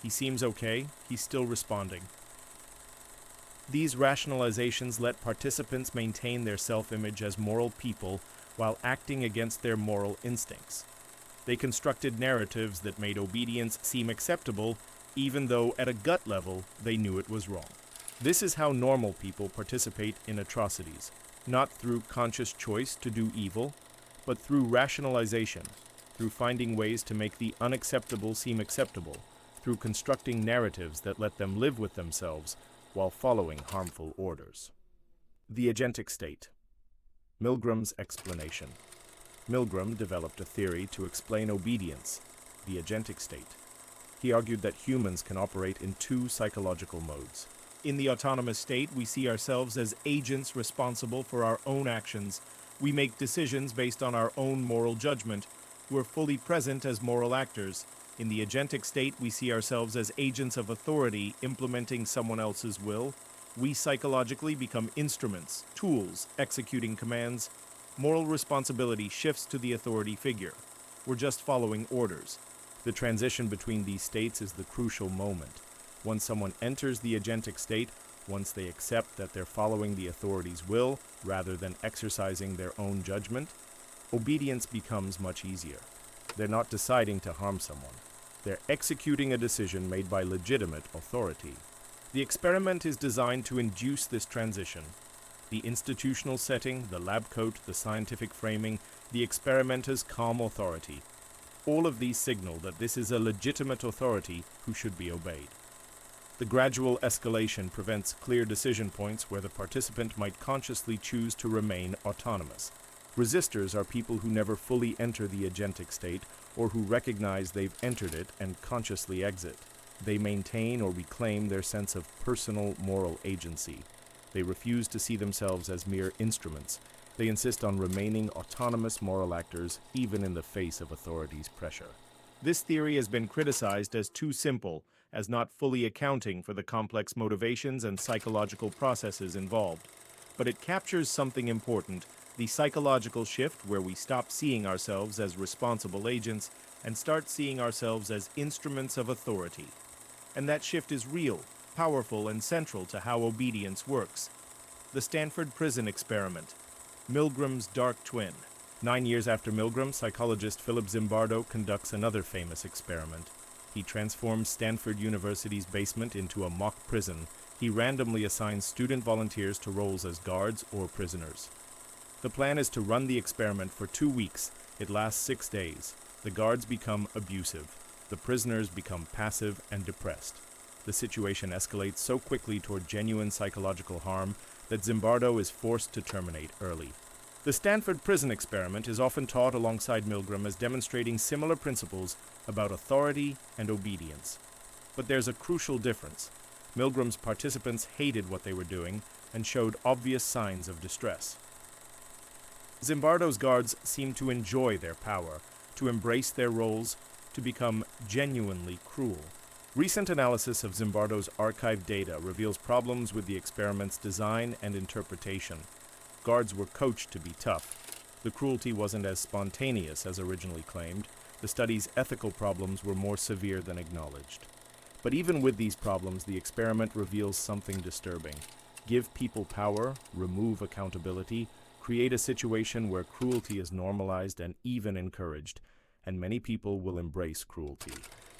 He seems okay, he's still responding. These rationalizations let participants maintain their self-image as moral people while acting against their moral instincts. They constructed narratives that made obedience seem acceptable, even though at a gut level they knew it was wrong. This is how normal people participate in atrocities, not through conscious choice to do evil, but through rationalization, through finding ways to make the unacceptable seem acceptable, through constructing narratives that let them live with themselves while following harmful orders. The agentic state. Milgram's explanation. Milgram developed a theory to explain obedience, the agentic state. He argued that humans can operate in two psychological modes. In the autonomous state, we see ourselves as agents responsible for our own actions. We make decisions based on our own moral judgment. We're fully present as moral actors. In the agentic state, we see ourselves as agents of authority implementing someone else's will. We psychologically become instruments, tools, executing commands. Moral responsibility shifts to the authority figure. We're just following orders. The transition between these states is the crucial moment. Once someone enters the agentic state, once they accept that they're following the authority's will rather than exercising their own judgment, obedience becomes much easier. They're not deciding to harm someone. They're executing a decision made by legitimate authority. The experiment is designed to induce this transition. The institutional setting, the lab coat, the scientific framing, the experimenter's calm authority. All of these signal that this is a legitimate authority who should be obeyed. The gradual escalation prevents clear decision points where the participant might consciously choose to remain autonomous. Resistors are people who never fully enter the agentic state or who recognize they've entered it and consciously exit. They maintain or reclaim their sense of personal moral agency. They refuse to see themselves as mere instruments. They insist on remaining autonomous moral actors even in the face of authority's pressure. This theory has been criticized as too simple, as not fully accounting for the complex motivations and psychological processes involved. But it captures something important, the psychological shift where we stop seeing ourselves as responsible agents and start seeing ourselves as instruments of authority. And that shift is real, powerful, and central to how obedience works. The Stanford Prison Experiment. Milgram's dark twin. 9 years after Milgram, psychologist Philip Zimbardo conducts another famous experiment. He transforms Stanford University's basement into a mock prison, He randomly assigns student volunteers to roles as guards or prisoners. The plan is to run the experiment for 2 weeks. It lasts 6 days. The guards become abusive. The prisoners become passive and depressed. The situation escalates so quickly toward genuine psychological harm that Zimbardo is forced to terminate early. The Stanford prison experiment is often taught alongside Milgram as demonstrating similar principles about authority and obedience. But there's a crucial difference. Milgram's participants hated what they were doing and showed obvious signs of distress. Zimbardo's guards seemed to enjoy their power, to embrace their roles, to become genuinely cruel. Recent analysis of Zimbardo's archived data reveals problems with the experiment's design and interpretation. Guards were coached to be tough. The cruelty wasn't as spontaneous as originally claimed. The study's ethical problems were more severe than acknowledged. But even with these problems, the experiment reveals something disturbing. Give people power, remove accountability, create a situation where cruelty is normalized and even encouraged, and many people will embrace cruelty.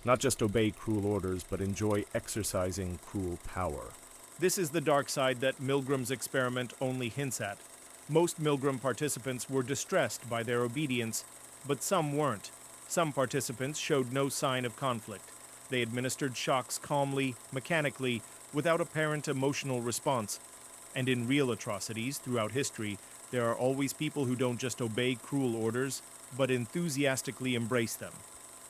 Not just obey cruel orders, but enjoy exercising cruel power. This is the dark side that Milgram's experiment only hints at. Most Milgram participants were distressed by their obedience, but some weren't. Some participants showed no sign of conflict. They administered shocks calmly, mechanically, without apparent emotional response. And in real atrocities throughout history, there are always people who don't just obey cruel orders, but enthusiastically embrace them,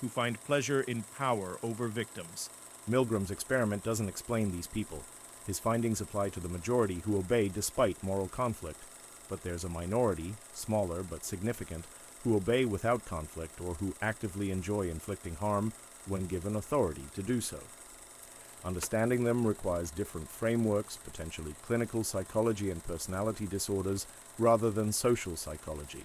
who find pleasure in power over victims. Milgram's experiment doesn't explain these people. His findings apply to the majority who obey despite moral conflict. But there's a minority, smaller but significant, who obey without conflict or who actively enjoy inflicting harm when given authority to do so. Understanding them requires different frameworks, potentially clinical psychology and personality disorders, rather than social psychology.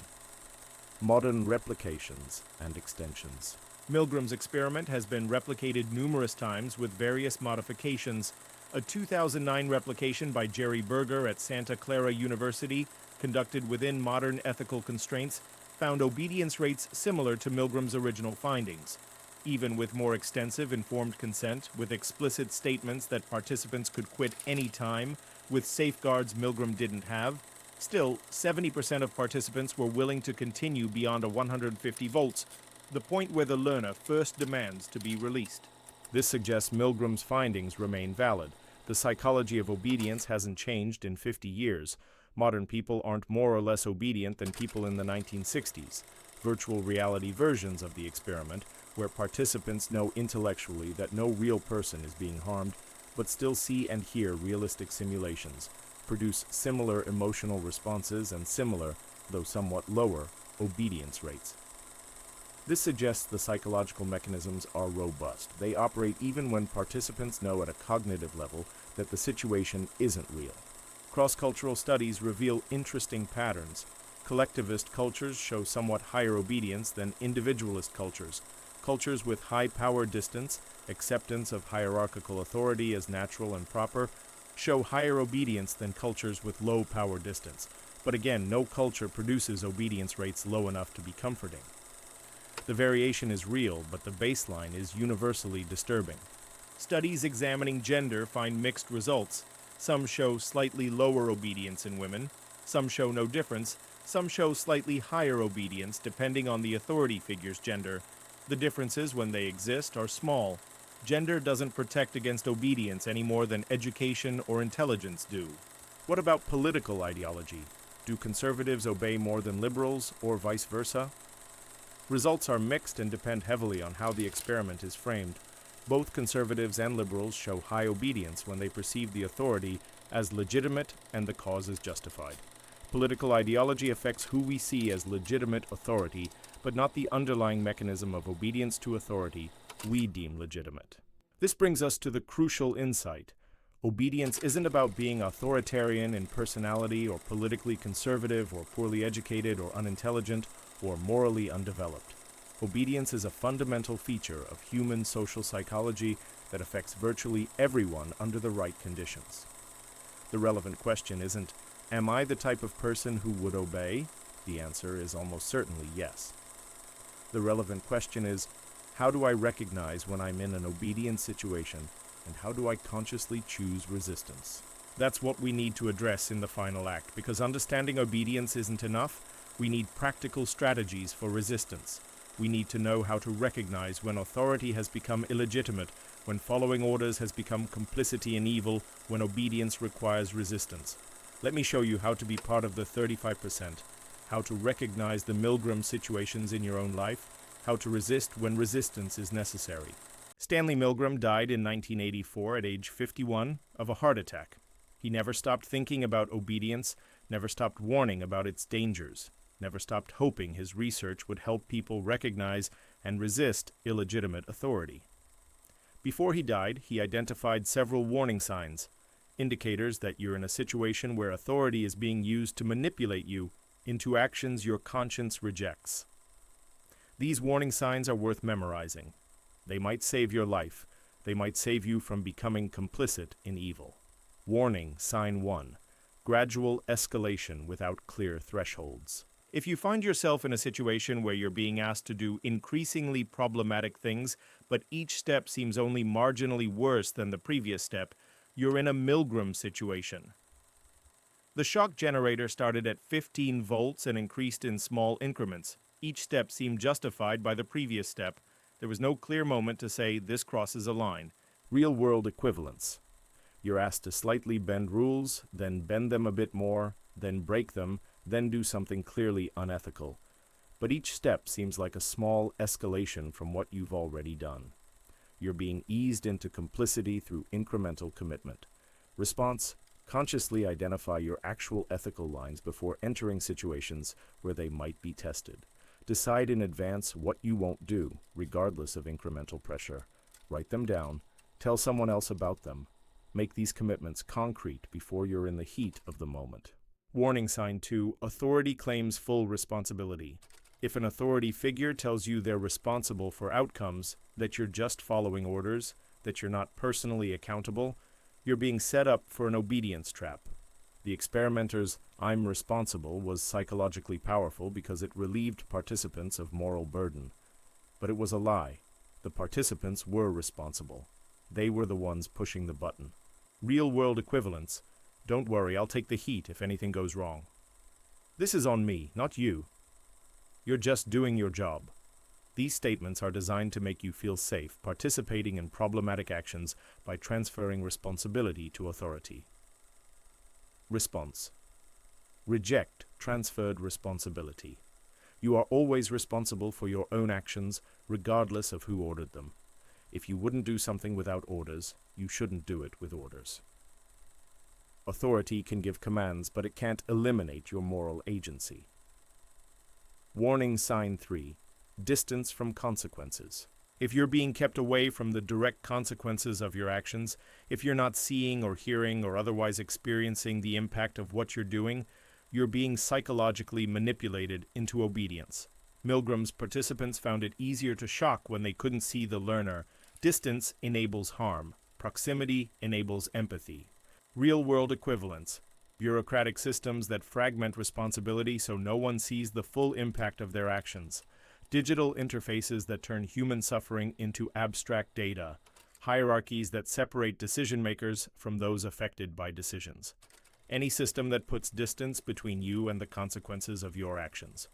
Modern replications and extensions. Milgram's experiment has been replicated numerous times with various modifications. A 2009 replication by Jerry Berger at Santa Clara University, conducted within modern ethical constraints, found obedience rates similar to Milgram's original findings. Even with more extensive informed consent, with explicit statements that participants could quit any time, with safeguards Milgram didn't have, still, 70% of participants were willing to continue beyond a 150 volts, the point where the learner first demands to be released. This suggests Milgram's findings remain valid. The psychology of obedience hasn't changed in 50 years. Modern people aren't more or less obedient than people in the 1960s. Virtual reality versions of the experiment, where participants know intellectually that no real person is being harmed, but still see and hear realistic simulations, produce similar emotional responses and similar, though somewhat lower, obedience rates. This suggests the psychological mechanisms are robust. They operate even when participants know at a cognitive level that the situation isn't real. Cross-cultural studies reveal interesting patterns. Collectivist cultures show somewhat higher obedience than individualist cultures. Cultures with high power distance, acceptance of hierarchical authority as natural and proper, show higher obedience than cultures with low power distance. But again, no culture produces obedience rates low enough to be comforting. The variation is real, but the baseline is universally disturbing. Studies examining gender find mixed results. Some show slightly lower obedience in women, some show no difference, some show slightly higher obedience depending on the authority figure's gender. The differences, when they exist, are small. Gender doesn't protect against obedience any more than education or intelligence do. What about political ideology? Do conservatives obey more than liberals, or vice versa? Results are mixed and depend heavily on how the experiment is framed. Both conservatives and liberals show high obedience when they perceive the authority as legitimate and the cause is justified. Political ideology affects who we see as legitimate authority, but not the underlying mechanism of obedience to authority we deem legitimate. This brings us to the crucial insight. Obedience isn't about being authoritarian in personality or politically conservative or poorly educated or unintelligent or morally undeveloped. Obedience is a fundamental feature of human social psychology that affects virtually everyone under the right conditions. The relevant question isn't, am I the type of person who would obey? The answer is almost certainly yes. The relevant question is, how do I recognize when I'm in an obedience situation And how do I consciously choose resistance? That's what we need to address in the final act, because understanding obedience isn't enough. We need practical strategies for resistance. We need to know how to recognize when authority has become illegitimate, when following orders has become complicity in evil, when obedience requires resistance. Let me show you how to be part of the 35%, how to recognize the Milgram situations in your own life, how to resist when resistance is necessary. Stanley Milgram died in 1984 at age 51 of a heart attack. He never stopped thinking about obedience, never stopped warning about its dangers, never stopped hoping his research would help people recognize and resist illegitimate authority. Before he died, he identified several warning signs, indicators that you're in a situation where authority is being used to manipulate you into actions your conscience rejects. These warning signs are worth memorizing. They might save your life. They might save you from becoming complicit in evil. Warning, sign 1. Gradual escalation without clear thresholds. If you find yourself in a situation where you're being asked to do increasingly problematic things, but each step seems only marginally worse than the previous step, you're in a Milgram situation. The shock generator started at 15 volts and increased in small increments. Each step seemed justified by the previous step. There was no clear moment to say, this crosses a line. Real-world equivalence. You're asked to slightly bend rules, then bend them a bit more, then break them, then do something clearly unethical. But each step seems like a small escalation from what you've already done. You're being eased into complicity through incremental commitment. Response: consciously identify your actual ethical lines before entering situations where they might be tested. Decide in advance what you won't do, regardless of incremental pressure. Write them down. Tell someone else about them. Make these commitments concrete before you're in the heat of the moment. Warning sign 2. Authority claims full responsibility. If an authority figure tells you they're responsible for outcomes, that you're just following orders, that you're not personally accountable, you're being set up for an obedience trap. The experimenter's "I'm responsible" was psychologically powerful because it relieved participants of moral burden. But it was a lie. The participants were responsible. They were the ones pushing the button. Real-world equivalence: don't worry, I'll take the heat if anything goes wrong. This is on me, not you. You're just doing your job. These statements are designed to make you feel safe participating in problematic actions by transferring responsibility to authority. Response: reject transferred responsibility. You are always responsible for your own actions, regardless of who ordered them. If you wouldn't do something without orders, you shouldn't do it with orders. Authority can give commands, but it can't eliminate your moral agency. Warning sign 3. Distance from consequences. If you're being kept away from the direct consequences of your actions, if you're not seeing or hearing or otherwise experiencing the impact of what you're doing, you're being psychologically manipulated into obedience. Milgram's participants found it easier to shock when they couldn't see the learner. Distance enables harm. Proximity enables empathy. Real-world equivalence. Bureaucratic systems that fragment responsibility so no one sees the full impact of their actions. Digital interfaces that turn human suffering into abstract data. Hierarchies that separate decision-makers from those affected by decisions. Any system that puts distance between you and the consequences of your actions.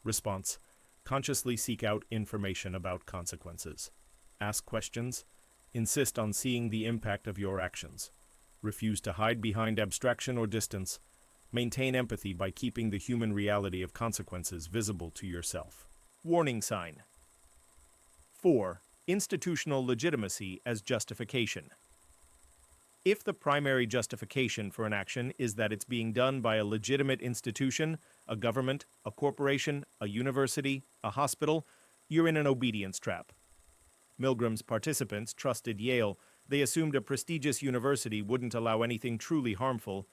Response: consciously seek out information about consequences. Ask questions. Insist on seeing the impact of your actions. Refuse to hide behind abstraction or distance. Maintain empathy by keeping the human reality of consequences visible to yourself. Warning sign 4. Institutional legitimacy as justification. If the primary justification for an action is that it's being done by a legitimate institution, a government, a corporation, a university, a hospital, you're in an obedience trap. Milgram's participants trusted Yale. They assumed a prestigious university wouldn't allow anything truly harmful.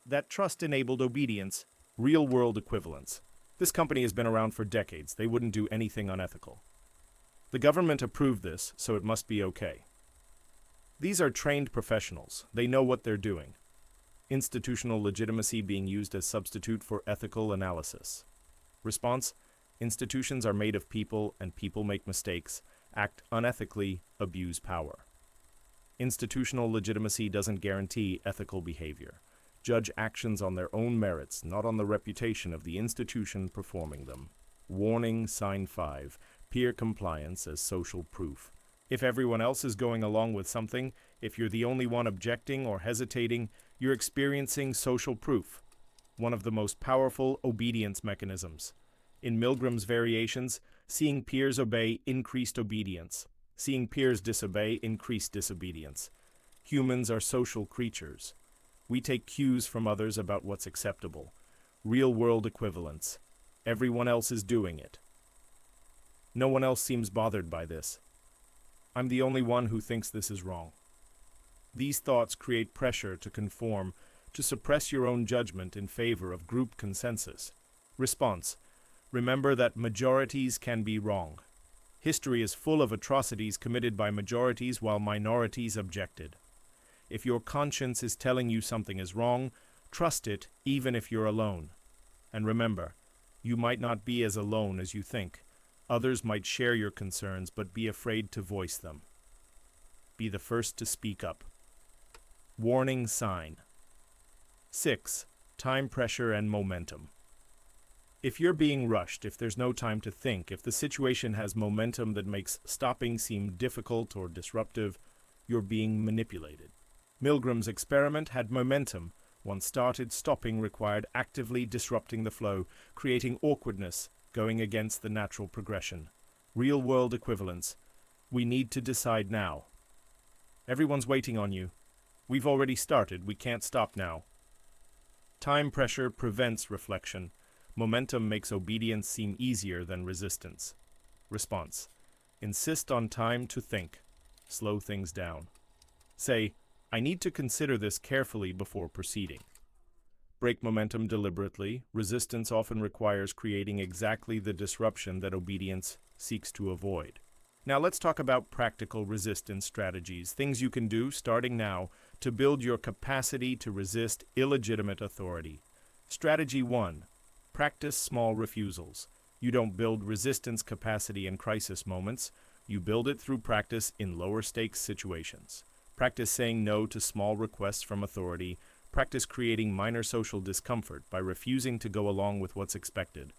That trust enabled obedience. Real-world equivalence. This company has been around for decades. They wouldn't do anything unethical. The government approved this, so it must be okay. These are trained professionals. They know what they're doing. Institutional legitimacy being used as substitute for ethical analysis. Response: institutions are made of people, and people make mistakes, act unethically, abuse power. Institutional legitimacy doesn't guarantee ethical behavior. Judge actions on their own merits, not on the reputation of the institution performing them. Warning, sign 5. Peer compliance as social proof. If everyone else is going along with something, if you're the only one objecting or hesitating, you're experiencing social proof, one of the most powerful obedience mechanisms. In Milgram's variations, seeing peers obey increased obedience. Seeing peers disobey increased disobedience. Humans are social creatures. We take cues from others about what's acceptable. Real-world equivalence. Everyone else is doing it. No one else seems bothered by this. I'm the only one who thinks this is wrong. These thoughts create pressure to conform, to suppress your own judgment in favor of group consensus. Response: remember that majorities can be wrong. History is full of atrocities committed by majorities while minorities objected. If your conscience is telling you something is wrong, trust it even if you're alone. And remember, you might not be as alone as you think. Others might share your concerns, but be afraid to voice them. Be the first to speak up. Warning sign. 6. Time pressure and momentum. If you're being rushed, if there's no time to think, if the situation has momentum that makes stopping seem difficult or disruptive, you're being manipulated. Milgram's experiment had momentum. Once started, stopping required actively disrupting the flow, creating awkwardness, going against the natural progression. Real-world equivalence. We need to decide now. Everyone's waiting on you. We've already started. We can't stop now. Time pressure prevents reflection. Momentum makes obedience seem easier than resistance. Response: insist on time to think. Slow things down. Say, I need to consider this carefully before proceeding. Break momentum deliberately. Resistance often requires creating exactly the disruption that obedience seeks to avoid. Now let's talk about practical resistance strategies, things you can do starting now to build your capacity to resist illegitimate authority. Strategy 1. Practice small refusals. You don't build resistance capacity in crisis moments. You build it through practice in lower stakes situations. Practice saying no to small requests from authority. Practice creating minor social discomfort by refusing to go along with what's expected.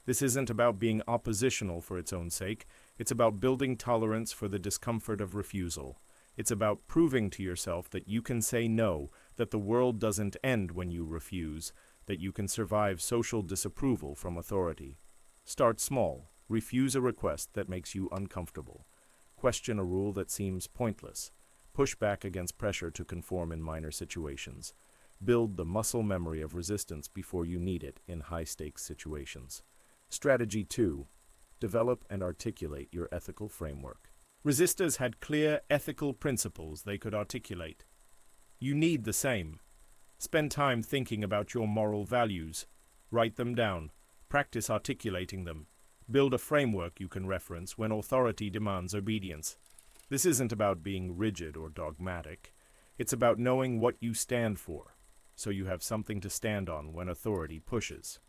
This isn't about being oppositional for its own sake. It's about building tolerance for the discomfort of refusal. It's about proving to yourself that you can say no, that the world doesn't end when you refuse, that you can survive social disapproval from authority. Start small. Refuse a request that makes you uncomfortable. Question a rule that seems pointless. Push back against pressure to conform in minor situations. Build the muscle memory of resistance before you need it in high-stakes situations. Strategy 2. Develop and articulate your ethical framework. Resistors had clear ethical principles they could articulate. You need the same. Spend time thinking about your moral values. Write them down. Practice articulating them. Build a framework you can reference when authority demands obedience. This isn't about being rigid or dogmatic. It's about knowing what you stand for, so you have something to stand on when authority pushes.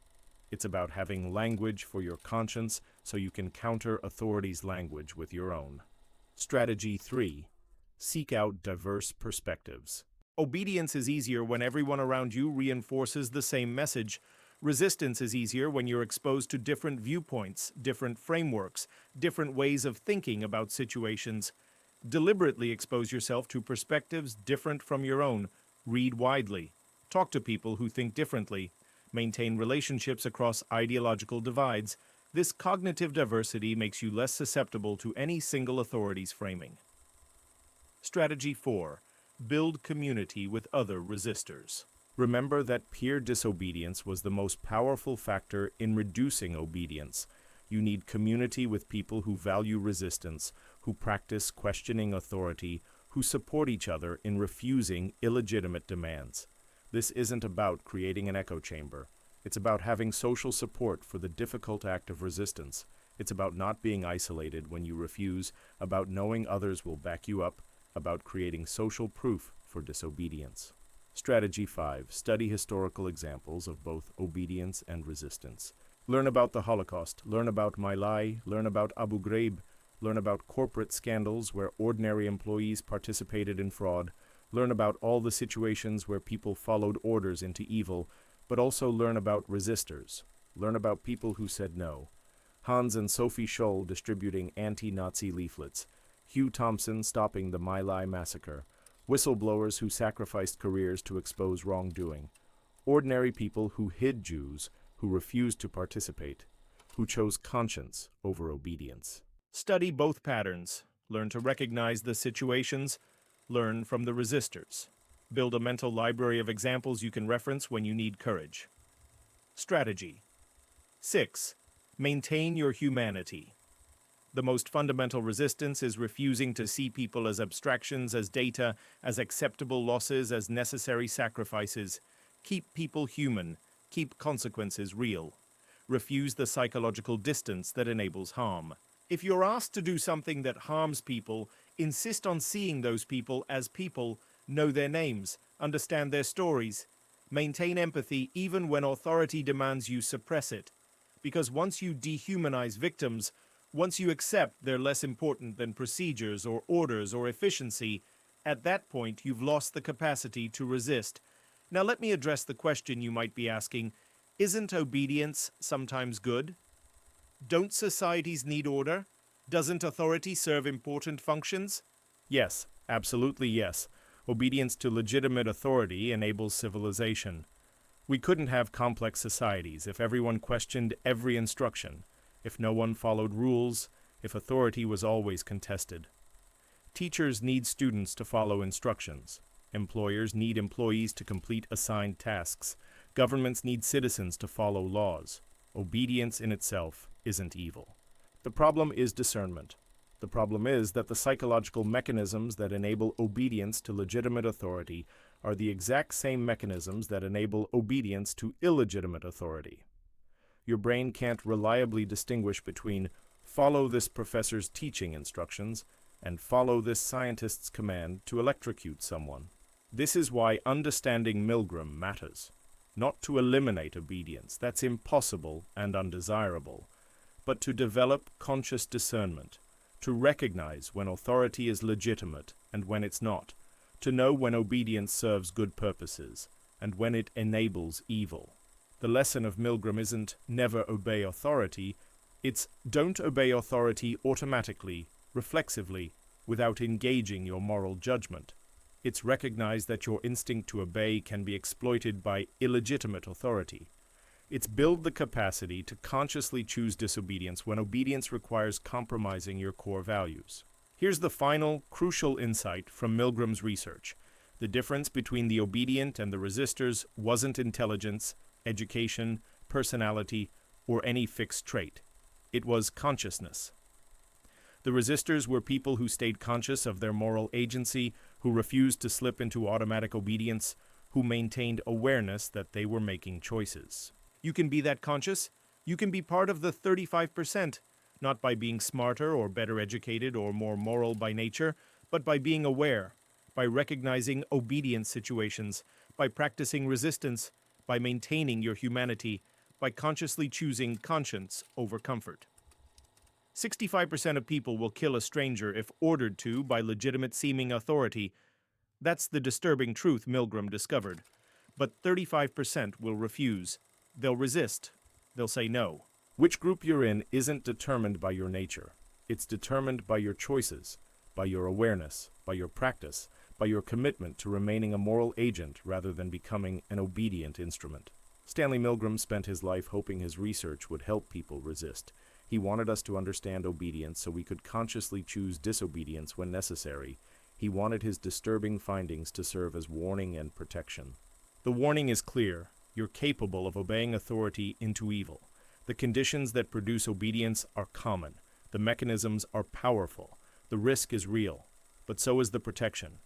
It's about having language for your conscience so you can counter authority's language with your own. Strategy 3. Seek out diverse perspectives. Obedience is easier when everyone around you reinforces the same message. Resistance is easier when you're exposed to different viewpoints, different frameworks, different ways of thinking about situations. Deliberately expose yourself to perspectives different from your own. Read widely. Talk to people who think differently. Maintain relationships across ideological divides. This cognitive diversity makes you less susceptible to any single authority's framing. Strategy 4. Build community with other resistors. Remember that peer disobedience was the most powerful factor in reducing obedience. You need community with people who value resistance, who practice questioning authority, who support each other in refusing illegitimate demands. This isn't about creating an echo chamber. It's about having social support for the difficult act of resistance. It's about not being isolated when you refuse, about knowing others will back you up, about creating social proof for disobedience. Strategy 5. Study historical examples of both obedience and resistance. Learn about the Holocaust. Learn about My Lai. Learn about Abu Ghraib. Learn about corporate scandals where ordinary employees participated in fraud. Learn about all the situations where people followed orders into evil, but also learn about resistors. Learn about people who said no. Hans and Sophie Scholl distributing anti-Nazi leaflets. Hugh Thompson stopping the My Lai massacre. Whistleblowers who sacrificed careers to expose wrongdoing. Ordinary people who hid Jews, who refused to participate, who chose conscience over obedience. Study both patterns. Learn to recognize the situations. Learn from the resistors. Build a mental library of examples you can reference when you need courage. Strategy. 6. Maintain your humanity. The most fundamental resistance is refusing to see people as abstractions, as data, as acceptable losses, as necessary sacrifices. Keep people human. Keep consequences real. Refuse the psychological distance that enables harm. If you're asked to do something that harms people, insist on seeing those people as people, know their names, understand their stories. Maintain empathy even when authority demands you suppress it. Because once you dehumanize victims, once you accept they're less important than procedures or orders or efficiency, at that point you've lost the capacity to resist. Now let me address the question you might be asking, isn't obedience sometimes good? Don't societies need order? Doesn't authority serve important functions? Yes, absolutely yes. Obedience to legitimate authority enables civilization. We couldn't have complex societies if everyone questioned every instruction, if no one followed rules, if authority was always contested. Teachers need students to follow instructions. Employers need employees to complete assigned tasks. Governments need citizens to follow laws. Obedience in itself isn't evil. The problem is discernment. The problem is that the psychological mechanisms that enable obedience to legitimate authority are the exact same mechanisms that enable obedience to illegitimate authority. Your brain can't reliably distinguish between follow this professor's teaching instructions and follow this scientist's command to electrocute someone. This is why understanding Milgram matters. Not to eliminate obedience, that's impossible and undesirable, but to develop conscious discernment, to recognize when authority is legitimate and when it's not, to know when obedience serves good purposes and when it enables evil. The lesson of Milgram isn't never obey authority, it's don't obey authority automatically, reflexively, without engaging your moral judgment. It's recognize that your instinct to obey can be exploited by illegitimate authority. It's build the capacity to consciously choose disobedience when obedience requires compromising your core values. Here's the final, crucial insight from Milgram's research. The difference between the obedient and the resistors wasn't intelligence, education, personality, or any fixed trait. It was consciousness. The resistors were people who stayed conscious of their moral agency, who refused to slip into automatic obedience, who maintained awareness that they were making choices. You can be that conscious. You can be part of the 35%, not by being smarter or better educated or more moral by nature, but by being aware, by recognizing obedience situations, by practicing resistance, by maintaining your humanity, by consciously choosing conscience over comfort. 65% of people will kill a stranger if ordered to by legitimate-seeming authority. That's the disturbing truth Milgram discovered. But 35% will refuse. They'll resist. They'll say no. Which group you're in isn't determined by your nature. It's determined by your choices, by your awareness, by your practice, by your commitment to remaining a moral agent rather than becoming an obedient instrument. Stanley Milgram spent his life hoping his research would help people resist. He wanted us to understand obedience so we could consciously choose disobedience when necessary. He wanted his disturbing findings to serve as warning and protection. The warning is clear. You're capable of obeying authority into evil. The conditions that produce obedience are common. The mechanisms are powerful. The risk is real. But so is the protection.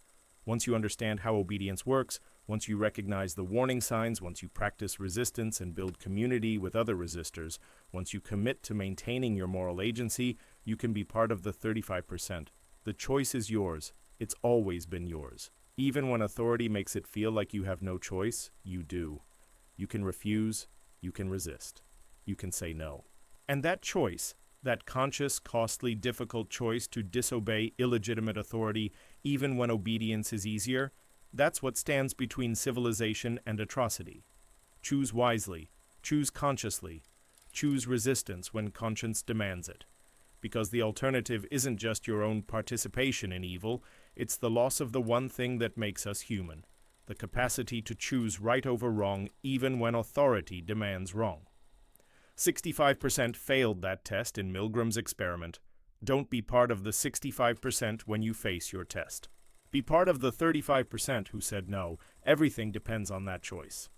Once you understand how obedience works, once you recognize the warning signs, once you practice resistance and build community with other resistors, once you commit to maintaining your moral agency, you can be part of the 35%. The choice is yours. It's always been yours. Even when authority makes it feel like you have no choice, you do. You can refuse, you can resist, you can say no. And that choice, That conscious, costly, difficult choice to disobey illegitimate authority even when obedience is easier, that's what stands between civilization and atrocity. Choose wisely, choose consciously, choose resistance when conscience demands it. Because the alternative isn't just your own participation in evil, it's the loss of the one thing that makes us human, the capacity to choose right over wrong even when authority demands wrong. 65% failed that test in Milgram's experiment. Don't be part of the 65% when you face your test. Be part of the 35% who said no. Everything depends on that choice.